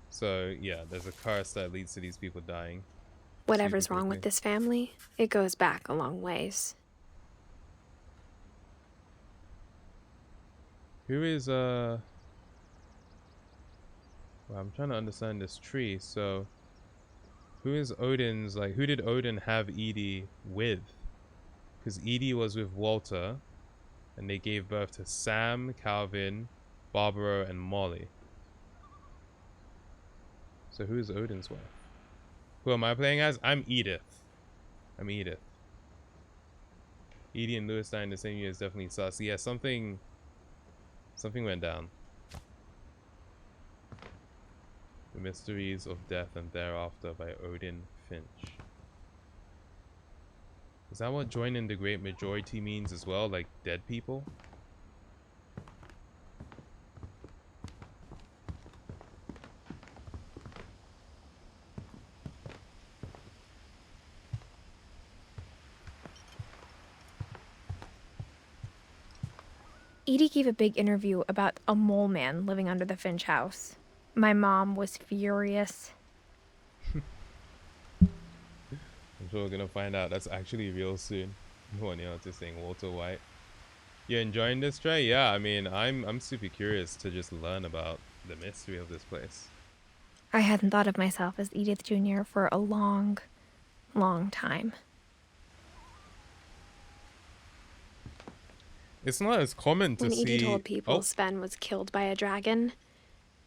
So, yeah, there's a curse that leads to these people dying. Whatever's wrong with this family, it goes back a long ways. Who is, well, I'm trying to understand this tree, so... Who is Odin's, like, who did Odin have Edie with? Because Edie was with Walter, and they gave birth to Sam, Calvin, Barbara, and Molly. So who is Odin's wife? Who am I playing as? I'm Edith. I'm Edith. Edie and Lewis died in the same year is definitely sus. Yeah, something went down. The Mysteries of Death and Thereafter by Odin Finch. Is that what joining the great majority means as well? Like dead people? Edie gave a big interview about a mole man living under the Finch house. My mom was furious. I'm sure we're gonna find out that's actually real soon. One just saying Walter White. You enjoying this, Trey? Yeah, I mean, I'm super curious to just learn about the mystery of this place. I hadn't thought of myself as Edith Jr. for a long, long time. It's not as common to when see... Edie told people Sven was killed by a dragon,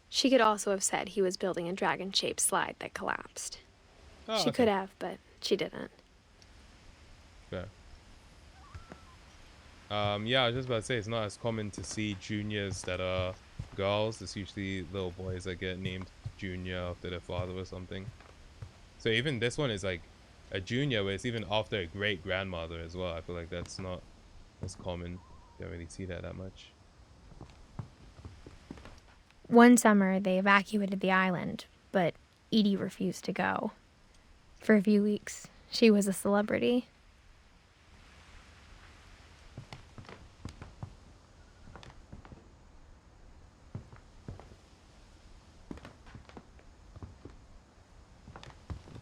she could also have said he was building a dragon-shaped slide that collapsed. Oh, she could have, but she didn't. Fair. Yeah, I was just about to say, it's not as common to see juniors that are girls. It's usually little boys that get named junior after their father or something. So even this one is like a junior, where it's even after a great-grandmother as well. I feel like that's not as common. Don't really see that much. One summer, they evacuated the island, but Edie refused to go. For a few weeks, she was a celebrity.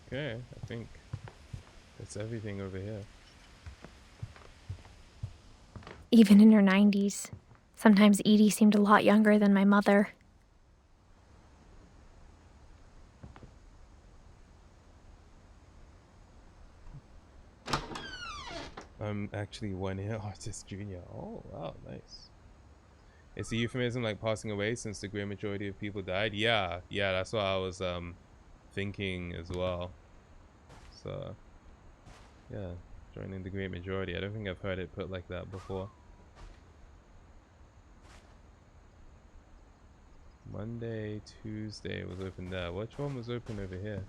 Okay, I think that's everything over here. Even in her 90s, sometimes Edie seemed a lot younger than my mother. I'm actually 1 year artist junior. Oh, wow, nice. It's a euphemism like passing away since the great majority of people died. Yeah, that's what I was thinking as well. So, yeah, joining the great majority. I don't think I've heard it put like that before. Monday, Tuesday was open there. Which one was open over here?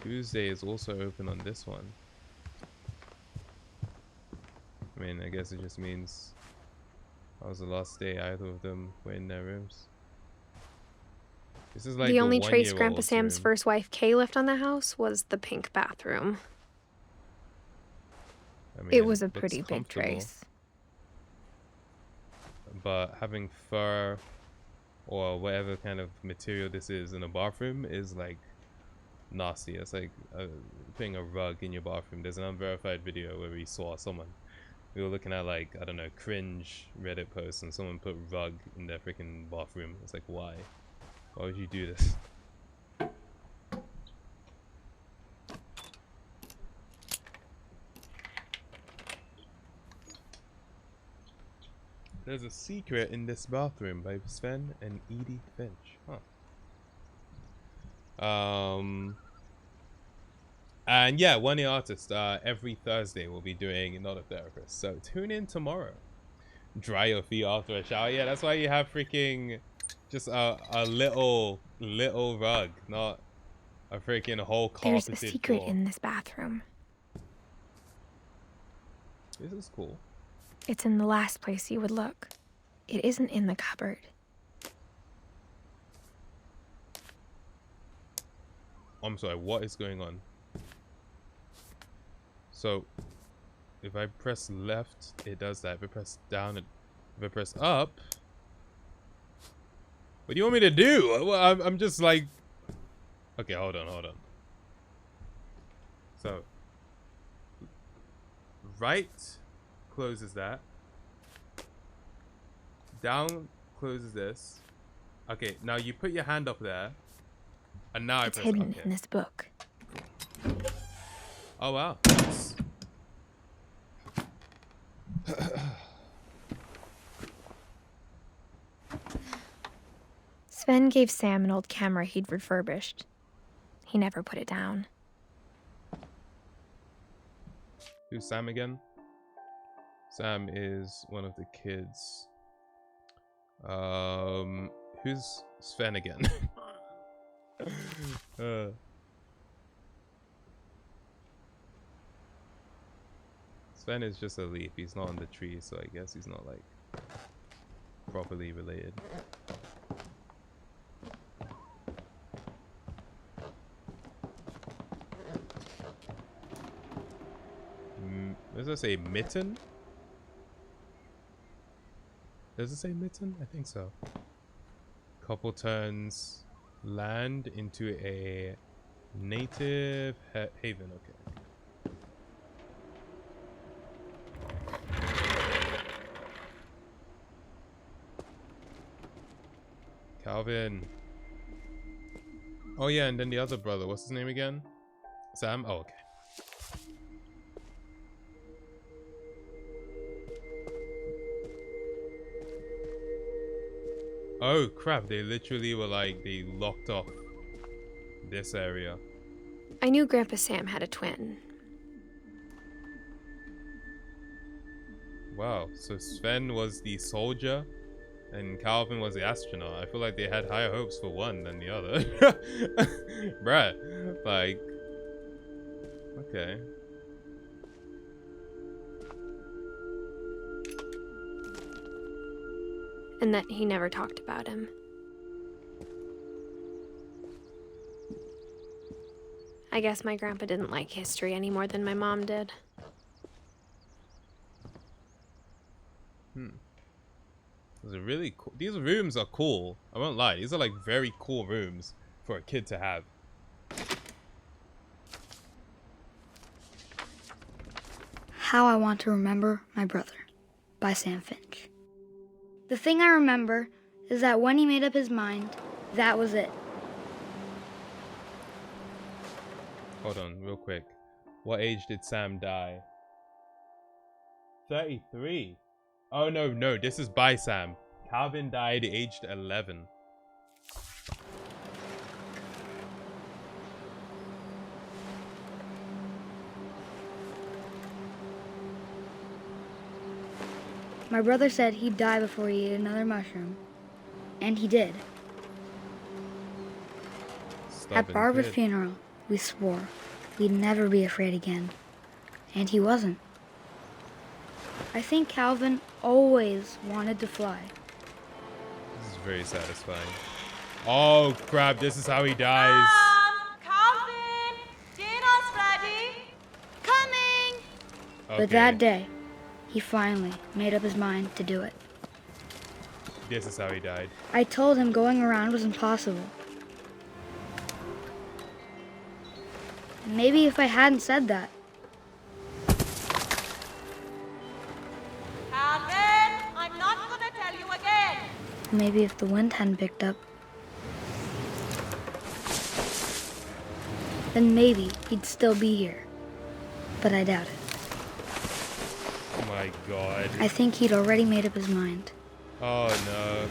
Tuesday is also open on this one. I mean, I guess it just means that was the last day either of them were in their rooms. This is like the only trace Grandpa one-year-old's Sam's room. first wife Kay left on the house was the pink bathroom. I mean, It was a looks pretty big comfortable, trace. but having fur or whatever kind of material this is in a bathroom is like nasty. It's like putting a rug in your bathroom. There's an unverified video where we saw someone. We were looking at like, I don't know, cringe Reddit posts, and someone put rug in their freaking bathroom. It's like, why? Why would you do this? There's a secret in this bathroom by Sven and Edie Finch. Huh. And yeah, One Year Artist, every Thursday we'll be doing Not a Therapist. So tune in tomorrow. Dry your feet after a shower. Yeah, that's why you have freaking just a little rug, not a freaking whole carpeted There's a secret floor. in this bathroom. This is cool. It's in the last place you would look. It isn't in the cupboard. I'm sorry, what is going on? So, if I press left, it does that. If I press down, if I press up... What do you want me to do? I'm just like... Okay, hold on. So, right closes that. Down closes this. Okay, now you put your hand up there. And now It's I press hidden okay. in this book. Oh wow. Sven gave Sam an old camera he'd refurbished. He never put it down. Who's Sam again? Sam is one of the kids. Who's Sven again? Sven is just a leaf. He's not on the tree, so I guess he's not like properly related. Does it say mitten? Does it say mitten? I think so. Couple turns land into a native haven. Okay. Calvin. Oh yeah, and then the other brother. What's his name again? Sam? Oh, okay. Oh crap, they literally were like, they locked off this area. I knew Grandpa Sam had a twin. Wow, so Sven was the soldier and Calvin was the astronaut. I feel like they had higher hopes for one than the other. Bruh, like, okay. And that he never talked about him. I guess my grandpa didn't like history any more than my mom did. These are really cool. These rooms are cool. I won't lie. These are like very cool rooms for a kid to have. How I Want to Remember My Brother by Sam Finch. The thing I remember is that when he made up his mind, that was it. Hold on, real quick. What age did Sam die? 33. Oh no, this is by Sam. Calvin died aged 11. My brother said he'd die before he ate another mushroom. And he did. At Barbara's funeral, we swore we'd never be afraid again. And he wasn't. I think Calvin always wanted to fly. This is very satisfying. Oh crap, this is how he dies. Calvin! Dinner's ready! Coming! Okay. But that day, he finally made up his mind to do it. This is how he died. I told him going around was impossible. Maybe if I hadn't said that. Calvin, I'm not gonna tell you again. Maybe if the wind hadn't picked up. Then maybe he'd still be here. But I doubt it. Oh my god. I think he'd already made up his mind. Oh no.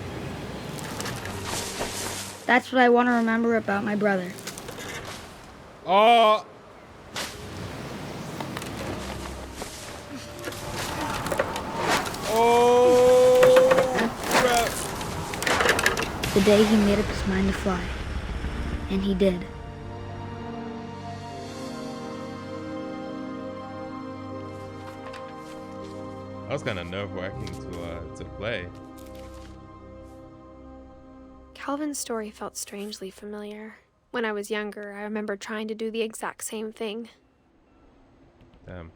That's what I want to remember about my brother. Oh! Oh! Crap! The day he made up his mind to fly. And he did. was kind of nerve-wracking to play. Calvin's story felt strangely familiar. When I was younger, I remember trying to do the exact same thing. Damn.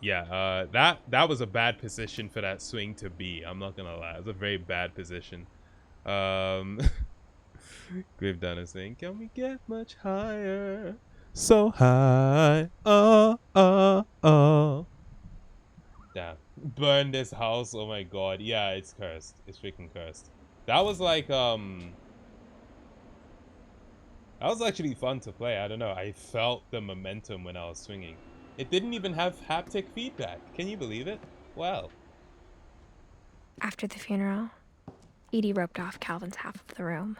Yeah, that was a bad position for that swing to be. I'm not gonna lie, it was a very bad position. Grave Down is saying, "Can we get much higher? So high, oh, oh, oh." Damn. Burn this house, oh my god. Yeah, it's cursed. It's freaking cursed. That was like, that was actually fun to play. I don't know. I felt the momentum when I was swinging. It didn't even have haptic feedback. Can you believe it? Wow. After the funeral, Edie roped off Calvin's half of the room.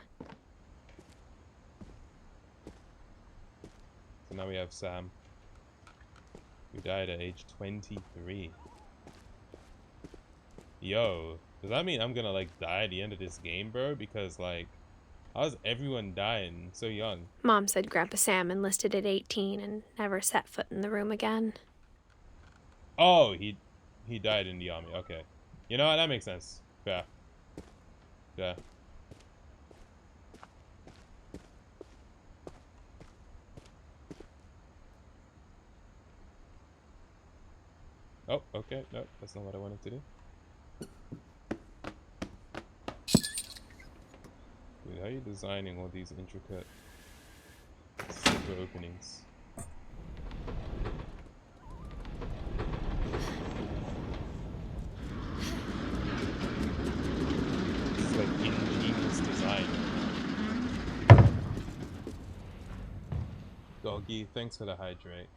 So now we have Sam, who died at age 23. Yo, does that mean I'm gonna like die at the end of this game, bro? Because like, how's everyone dying so young? Mom said Grandpa Sam enlisted at 18 and never set foot in the room again. Oh, he died in the army. Okay. You know what? That makes sense. Yeah. Yeah. Oh, okay. No, that's not what I wanted to do. Dude, how are you designing all these intricate zipper openings? It's like ingenious design. Doggy, thanks for the hydrate.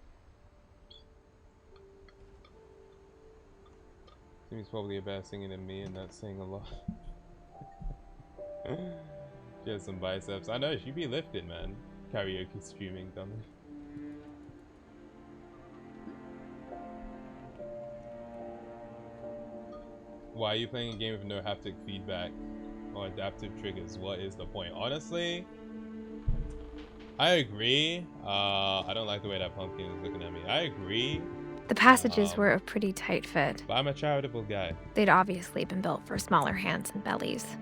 Timmy's probably a better singer than me, and that's saying a lot. She has some biceps. I know, she be lifted, man. Karaoke streaming, dummy. Why are you playing a game with no haptic feedback or adaptive triggers? What is the point? Honestly, I agree. I don't like the way that pumpkin is looking at me. I agree. The passages were a pretty tight fit. But I'm a charitable guy. They'd obviously been built for smaller hands and bellies.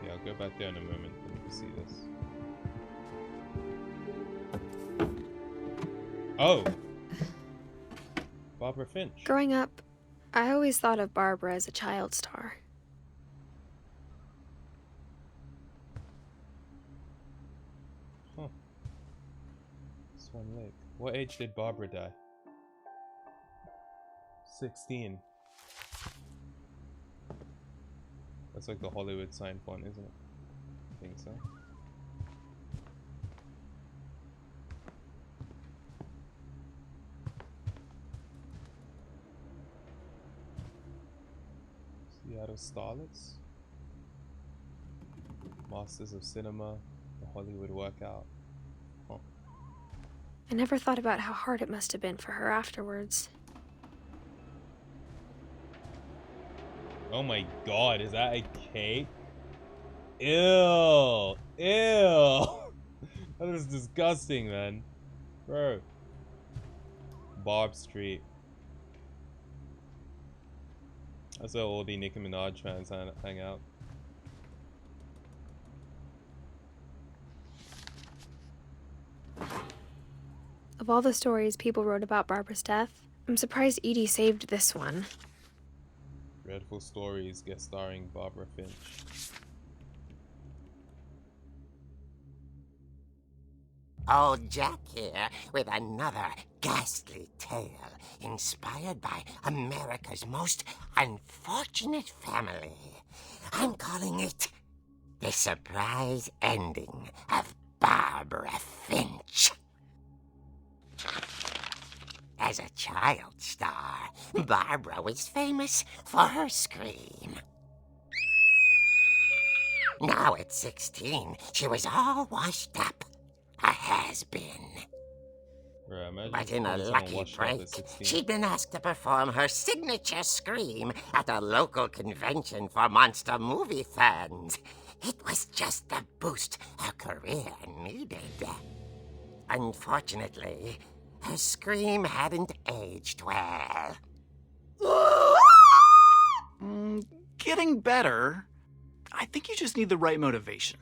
Yeah, I'll go back there in a moment and see this. Oh! Barbara Finch. Growing up, I always thought of Barbara as a child star. Huh. Swan Lake. What age did Barbara die? 16. That's like the Hollywood sign font, isn't it? I think so. Seattle Starlets, Masters of Cinema, the Hollywood Workout. Huh. I never thought about how hard it must have been for her afterwards. Oh my god, is that a cake? Ew! Ew! That is disgusting, man. Bro. Barb Street. That's where all the Nicki Minaj fans hang out. Of all the stories people wrote about Barbara's death, I'm surprised Edie saved this one. Dreadful Stories, guest starring Barbara Finch. Old Jack here with another ghastly tale inspired by America's most unfortunate family. I'm calling it The Surprise Ending of Barbara Finch. As a child star, Barbara was famous for her scream. Now at 16, she was all washed up. A has-been. But in a lucky break, she'd been asked to perform her signature scream at a local convention for monster movie fans. It was just the boost her career needed. Unfortunately, her scream hadn't aged well. Getting better. I think you just need the right motivation.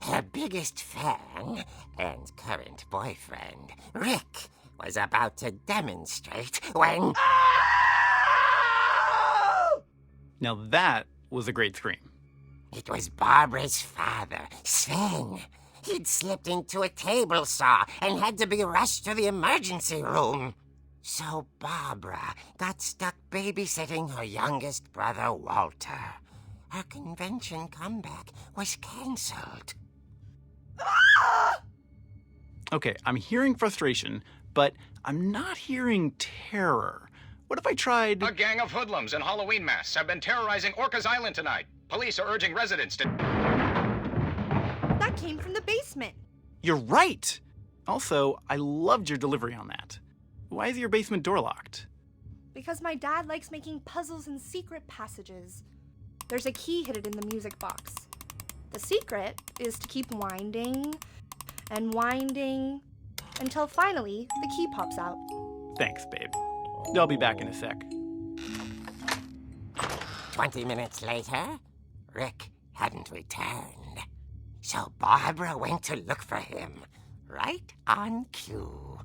Her biggest fan and current boyfriend, Rick, was about to demonstrate when... Now that was a great scream. It was Barbara's father, Sven. He'd slipped into a table saw and had to be rushed to the emergency room. So Barbara got stuck babysitting her youngest brother, Walter. Her convention comeback was cancelled. Okay, I'm hearing frustration, but I'm not hearing terror. What if I tried... A gang of hoodlums in Halloween masks have been terrorizing Orcas Island tonight. Police are urging residents to... That came from the basement. You're right! Also, I loved your delivery on that. Why is your basement door locked? Because my dad likes making puzzles and secret passages. There's a key hidden in the music box. The secret is to keep winding and winding until finally the key pops out. Thanks, babe. I'll be back in a sec. 20 minutes later, Rick hadn't returned. So Barbara went to look for him, right on cue.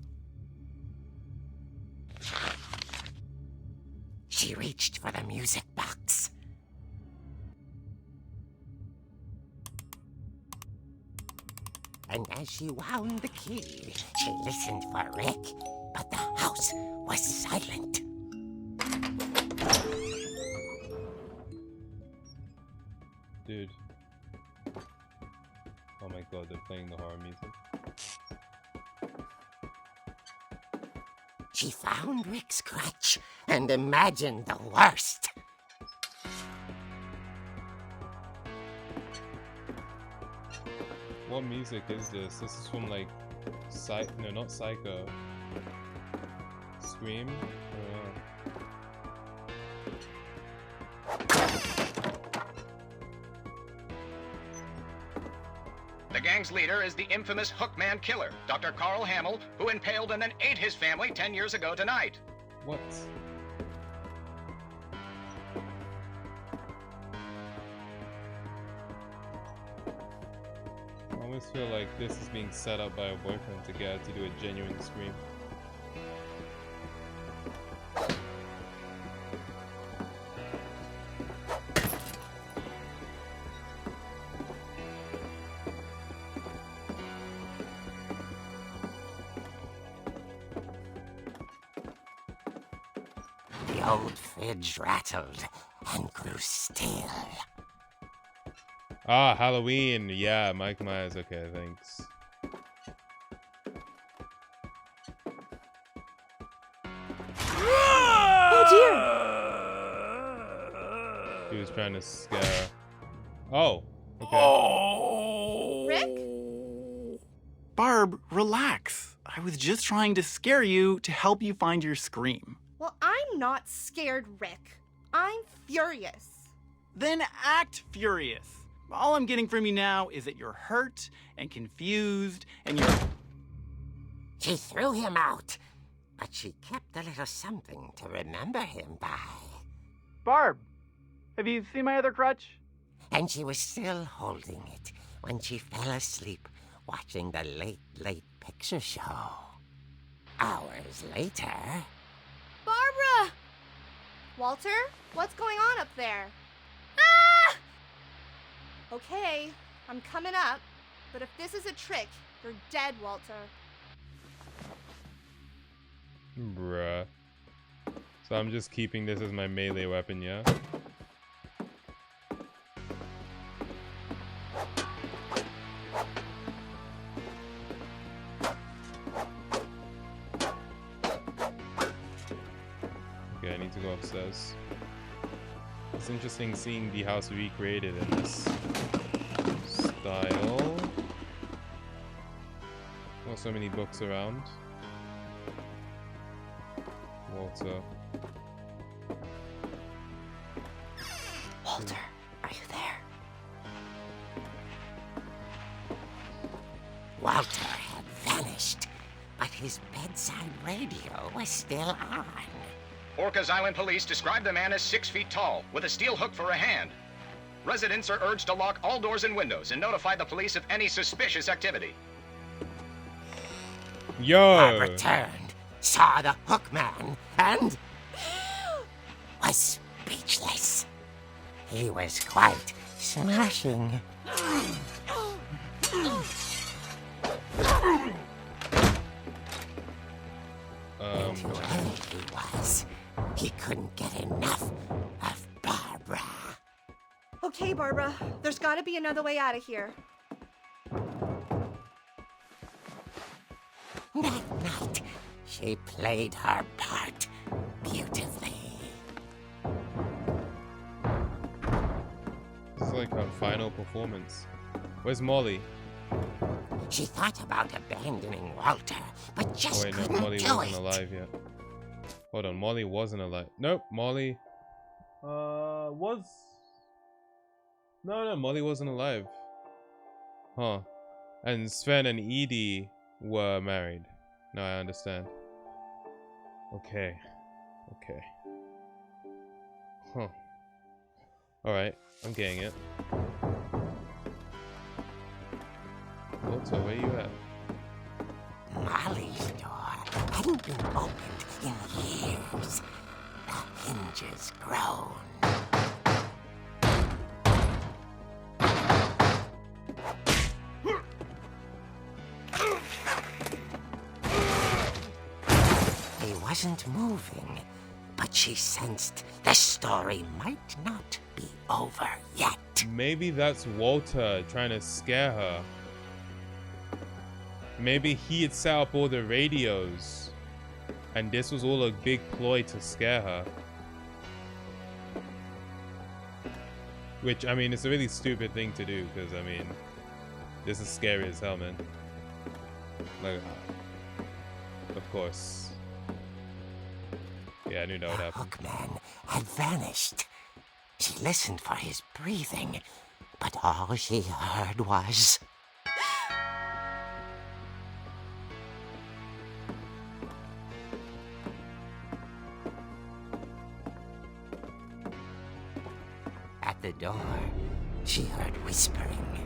She reached for the music box. And as she wound the key, she listened for Rick, but the house was silent. Dude. Oh my god, they're playing the horror music. She found Rick's crutch and imagined the worst. What music is this? This is from like no, not Psycho. Scream? The gang's leader is the infamous Hookman killer, Dr. Carl Hamill, who impaled and then ate his family 10 years ago tonight. What? I always feel like this is being set up by a boyfriend to get her to do a genuine scream. The old fridge rattled and grew still. Ah, Halloween. Yeah, Mike Myers. Okay, thanks. Oh dear! He was trying to scare her. Oh, okay. Rick? Barb, relax. I was just trying to scare you to help you find your scream. Well, I'm not scared, Rick. I'm furious. Then act furious. All I'm getting from you now is that you're hurt and confused and you're... She threw him out, but she kept a little something to remember him by. Barb, have you seen my other crutch? And she was still holding it when she fell asleep watching the late picture show. Hours later... Barbara! Walter, what's going on up there? Ah! Okay, I'm coming up, but if this is a trick, you're dead, Walter. Bruh. So I'm just keeping this as my melee weapon, yeah? Okay, I need to go upstairs. It's interesting seeing the house recreated in this style. Not so many books around. Walter. Walter, are you there? his bedside radio was still on. Orcas Island police describe the man as 6 feet tall, with a steel hook for a hand. Residents are urged to lock all doors and windows and notify the police of any suspicious activity. Yo! Barbara turned, saw the hook man, and was speechless. He was quite smashing. And whoever he was, he couldn't get enough of Barbara. Okay, Barbara, there's gotta be another way out of here. That night, she played her part beautifully. It's like her final performance. Where's Molly? She thought about abandoning Walter, but just Oh wait, no, couldn't Molly do wasn't it. alive yet. Hold on, Molly wasn't alive. Nope, Molly was. No, Molly wasn't alive. Huh. And Sven and Edie were married. Now I understand. Okay. Okay. Huh. Alright, I'm getting it. Walter, where you at? Molly's door hadn't been opened in years. The hinges groaned. He wasn't moving, but she sensed the story might not be over yet. Maybe that's Walter trying to scare her. Maybe he had set up all the radios and this was all a big ploy to scare her. Which, I mean, it's a really stupid thing to do because, I mean, this is scary as hell, man. Like, of course. Yeah, I knew that would happen. The hookman had vanished. She listened for his breathing, but all she heard was... At the door, she heard whispering.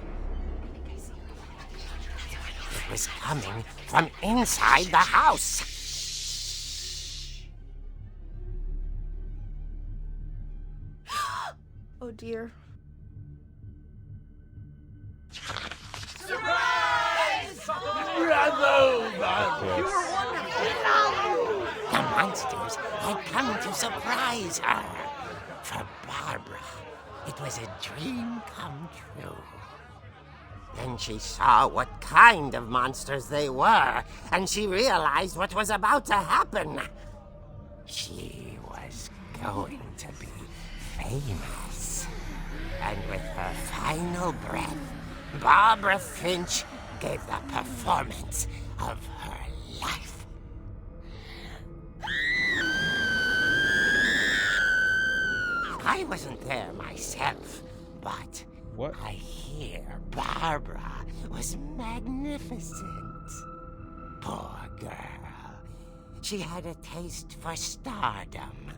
It was coming from inside the house. Oh dear. The monsters had come to surprise her. For Barbara, it was a dream come true. Then she saw what kind of monsters they were, and she realized what was about to happen. She was going to be famous. And with her final breath, Barbara Finch gave the performance of her life. I wasn't there myself, but what? I hear Barbara was magnificent. Poor girl. She had a taste for stardom.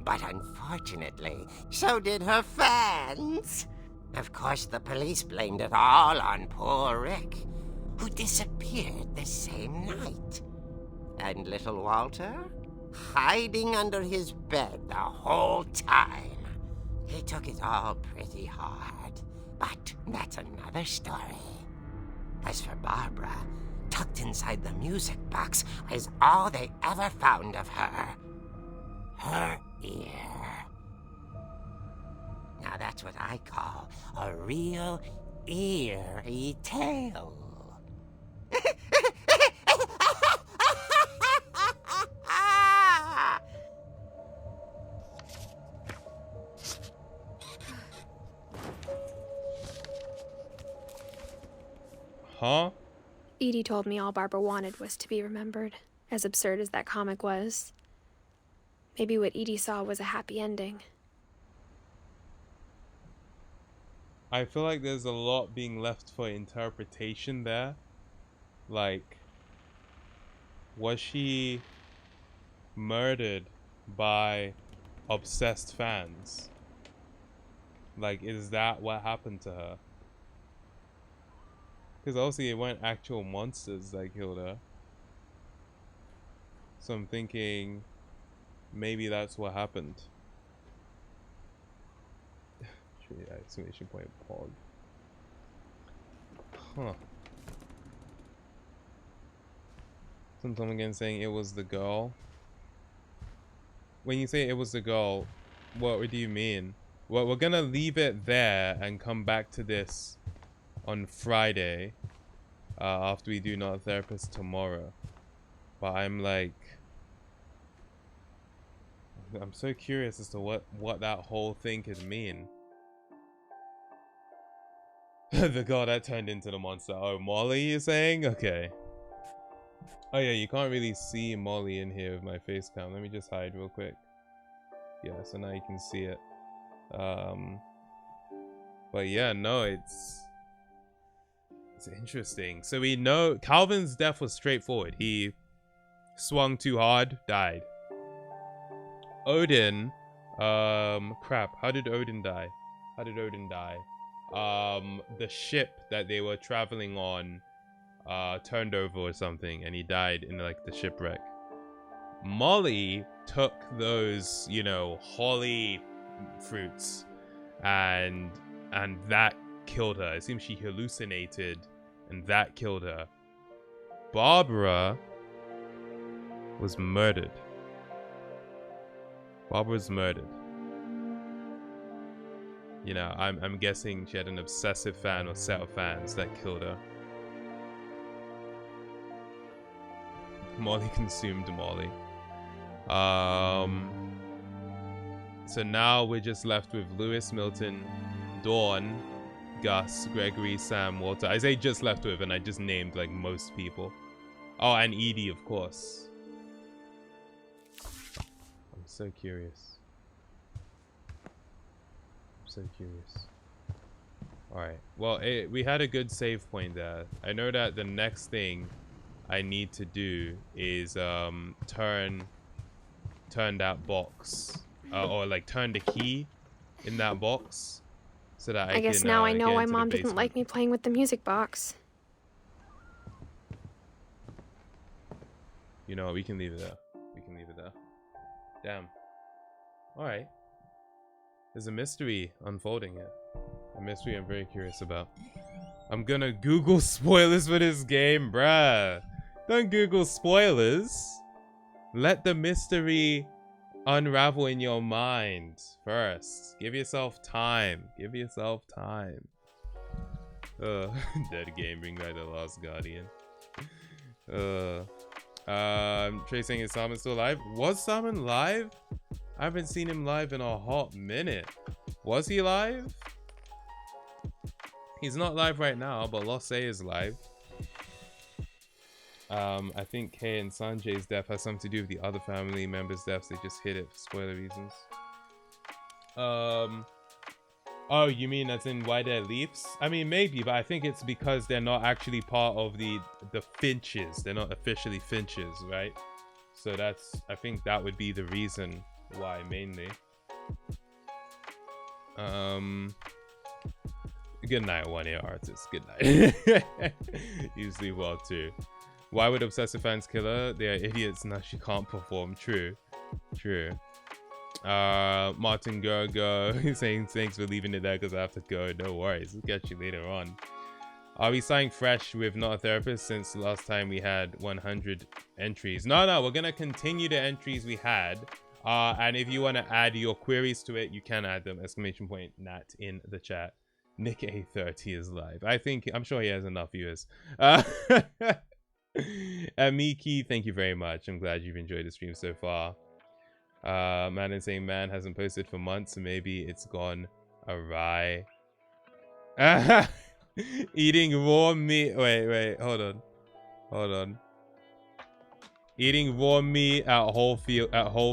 But unfortunately, so did her fans. Of course, the police blamed it all on poor Rick, who disappeared the same night. And little Walter? Hiding under his bed the whole time. He took it all pretty hard, but that's another story. As for Barbara, tucked inside the music box is all they ever found of her. Her ear. Now that's what I call a real eerie tale. Huh? Edie told me all Barbara wanted was to be remembered, as absurd as that comic was. Maybe what Edie saw was a happy ending. I feel like there's a lot being left for interpretation there. Like, Was she murdered by obsessed fans? Like, is that what happened to her? Because obviously it weren't actual monsters that killed her. So I'm thinking maybe that's what happened. Exclamation point pog. Huh. Sometime again saying it was the girl. When you say it was the girl, what do you mean? Well, we're gonna leave it there and come back to this on Friday after we do Not a Therapist tomorrow. But I'm like, I'm so curious as to what that whole thing could mean. The girl that turned into the monster. Oh, Molly, you're saying? Okay. Oh yeah, you can't really see Molly in here with my face cam. Let me just hide real quick. Yeah, so now you can see it. But yeah, no, it's interesting. So we know Calvin's death was straightforward. He swung too hard, died. Odin, crap, how did Odin die? The ship that they were traveling on turned over or something, and he died in like the shipwreck. Molly took those, you know, holly fruits and that killed her. It seems she hallucinated and that killed her. Barbara was murdered. Barbara's murdered. You know, I'm guessing she had an obsessive fan or set of fans that killed her. Molly consumed Molly. So now we're just left with Lewis, Milton, Dawn, Gus, Gregory, Sam, Walter. I say just left with, and I just named like most people. Oh, and Edie, of course. I'm so curious. Alright, well, we had a good save point there. I know that the next thing I need to do is turn that box or like turn the key in that box so that I guess can, now I know get why into the Mom didn't basement. like me playing with the music box. You know what, we can leave it there. Damn. Alright. There's a mystery unfolding here. A mystery I'm very curious about. I'm gonna Google spoilers for this game, bruh. Don't Google spoilers. Let the mystery unravel in your mind first. Give yourself time. Dead game, bring back the Lost Guardian. Trey saying, is Salmon still live? Was Salmon live? I haven't seen him live in a hot minute. Was he live? He's not live right now, but Losse is live. I think Kay and Sanjay's death has something to do with the other family members' deaths. They just hid it for spoiler reasons. Oh, you mean as in why they're Leafs? I mean, maybe, but I think it's because they're not actually part of the Finches. They're not officially Finches, right? So I think that would be the reason why, mainly. Good night, one-ear artist. Good night. You sleep well too. Why would obsessive fans kill her? They are idiots. Now she can't perform. True. Martin Gergo saying thanks for leaving it there because I have to go. No worries. We'll catch you later on. Are we starting fresh with Not a Therapist since last time we had 100 entries? No, we're gonna continue the entries we had. And if you want to add your queries to it, you can add them. Exclamation point Nat in the chat. Nick A30 is live. I'm sure he has enough viewers. Miki, thank you very much. I'm glad you've enjoyed the stream so far. Man is saying man hasn't posted for months, so maybe it's gone awry. Eating raw meat. Wait, hold on. Eating raw meat at Whole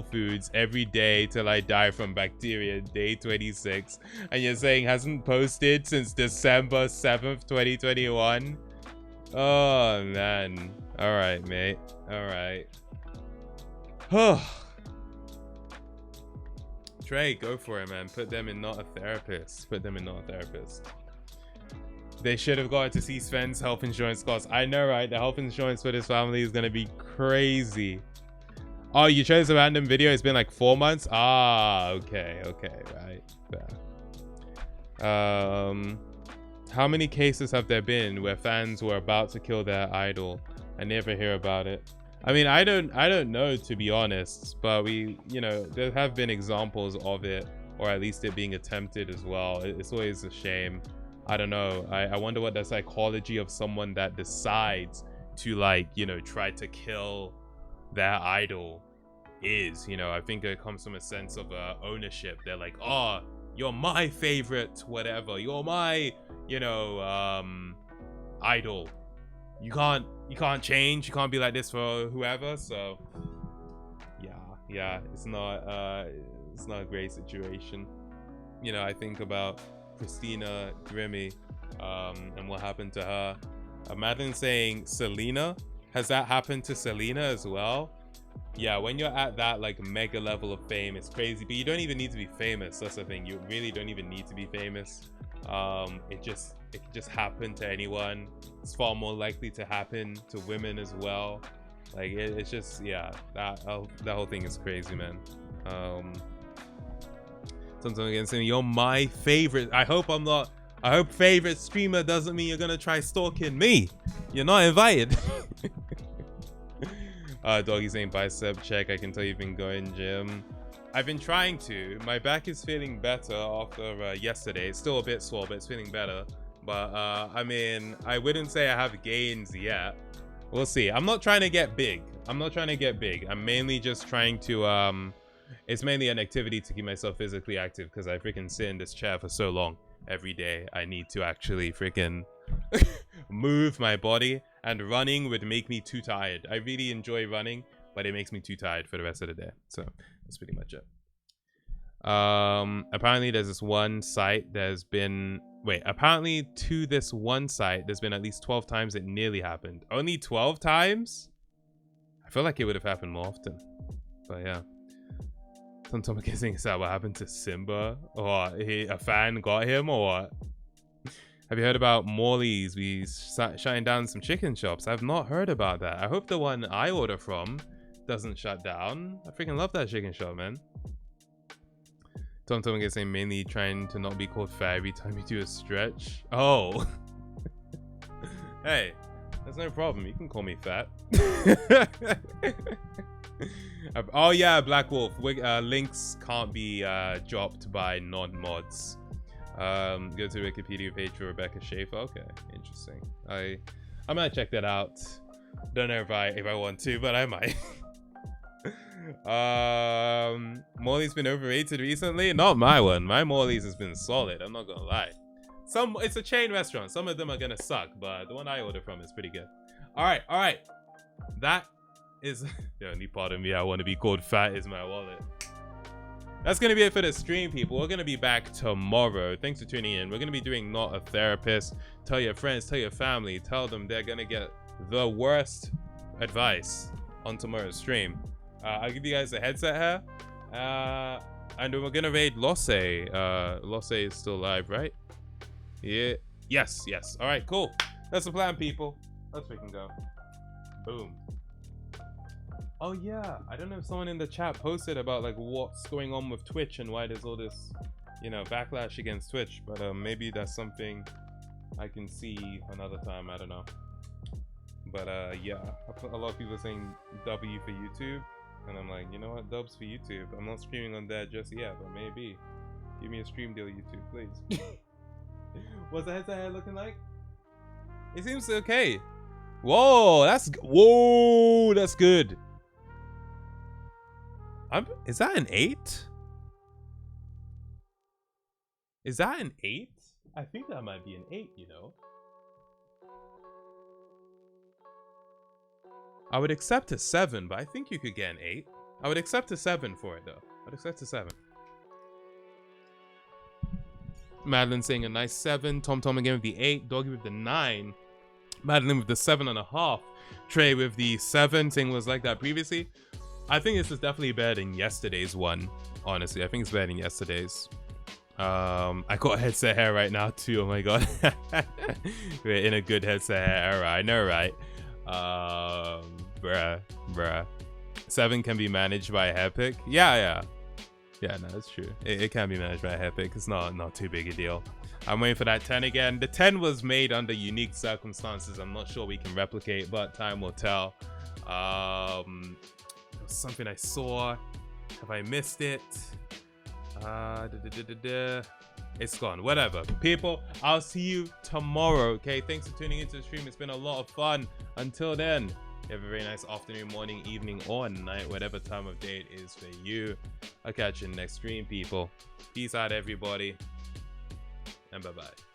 Foods every day till I die from bacteria, day 26. And you're saying hasn't posted since December 7th, 2021? Oh man. All right, mate. All right. Trey, go for it, man. Put them in Not a Therapist. Put them in Not a Therapist. They should have got to see Sven's health insurance costs. I know, right? The health insurance for this family is gonna be crazy. Oh, you chose a random video. It's been like 4 months. Ah, okay, right. Fair. How many cases have there been where fans were about to kill their idol? I never hear about it. I mean, I don't know, to be honest, but there have been examples of it, or at least it being attempted as well. It's always a shame. I don't know. I wonder what the psychology of someone that decides to try to kill their idol is. I think it comes from a sense of ownership. They're like, oh, you're my favorite, whatever. You're my, idol. You can't change. You can't be like this for whoever. So yeah, it's not a great situation. I think about Christina Grimmie and what happened to her. Imagine saying Selena. Has that happened to Selena as well? Yeah, when you're at that mega level of fame, it's crazy. But you don't even need to be famous. That's the thing. You really don't even need to be famous. It could just happen to anyone. It's far more likely to happen to women as well. It's just, yeah, that whole thing is crazy, man. Sometimes again saying you're my favorite. I hope favorite streamer doesn't mean you're gonna try stalking me. You're not invited. Doggy saying bicep check. I can tell you've been going gym. I've been trying to. My back is feeling better after yesterday. It's still a bit sore, but it's feeling better. But I mean, I wouldn't say I have gains yet. We'll see. I'm not trying to get big. I'm mainly just trying to it's mainly an activity to keep myself physically active, because I freaking sit in this chair for so long every day. I need to actually freaking move my body, and running would make me too tired. I really enjoy running, but it makes me too tired for the rest of the day. So that's pretty much it. Apparently there's this one site apparently to this one site there's been at least 12 times it nearly happened. Only 12 times? I feel like it would have happened more often, but yeah. Sometimes I'm guessing is that what happened to Simba, or a fan got him, or what? Have you heard about Morley's? We shutting down some chicken shops. I've not heard about that. I hope the one I order from doesn't shut down. I freaking love that chicken shop, man. Tom gets saying mainly trying to not be called fat every time you do a stretch. Oh. Hey, that's no problem. You can call me fat. Oh yeah, Black Wolf. Links can't be dropped by non-mods. Go to the Wikipedia page for Rebecca Schaefer. Okay, interesting. I might check that out. Don't know if I want to, but I might. Morley's been overrated recently. Not my one. My Morley's has been solid. I'm not gonna lie. It's a chain restaurant. Some of them are gonna suck, but the one I order from is pretty good. All right. That is the only part of me I want to be called fat is my wallet. That's going to be it for the stream, people. We're going to be back tomorrow. Thanks for tuning in. We're going to be doing Not a Therapist. Tell your friends, tell your family, tell them they're going to get the worst advice on tomorrow's stream. I'll give you guys a headset here. And we're going to raid Losse. Losse is still live, right? Yeah. Yes. All right, cool. That's the plan, people. Let's freaking go. Boom. Oh yeah, I don't know if someone in the chat posted about what's going on with Twitch and why there's all this, backlash against Twitch, but maybe that's something I can see another time. I don't know. But yeah, a lot of people are saying W for YouTube, and I'm like, you know what, dubs for YouTube. I'm not streaming on there just yet, but maybe. Give me a stream deal, YouTube, please. What's the headset looking like? It seems okay. Whoa, that's good. Is that an 8? Is that an 8? I think that might be an 8, I would accept a 7, but I think you could get an 8. I would accept a 7 for it, though. I'd accept a 7. Madeline saying a nice 7. Tom again with the 8. Doggy with the 9. Madeline with the 7.5. Trey with the 7, saying was like that previously. I think this is definitely better than yesterday's one. Honestly, I think it's better than yesterday's. I got headset hair right now too. Oh my god. We're in a good headset hair era. I know, right? Bruh. 7 can be managed by a hair pick. Yeah, no, that's true. It can be managed by a hair pick. It's not too big a deal. I'm waiting for that 10 again. The 10 was made under unique circumstances. I'm not sure we can replicate, but time will tell. It was something I saw. Have I missed it? It's gone. Whatever. People, I'll see you tomorrow, okay? Thanks for tuning into the stream. It's been a lot of fun. Until then, have a very nice afternoon, morning, evening, or night, whatever time of day it is for you. I'll catch you in the next stream, people. Peace out, everybody. And bye-bye.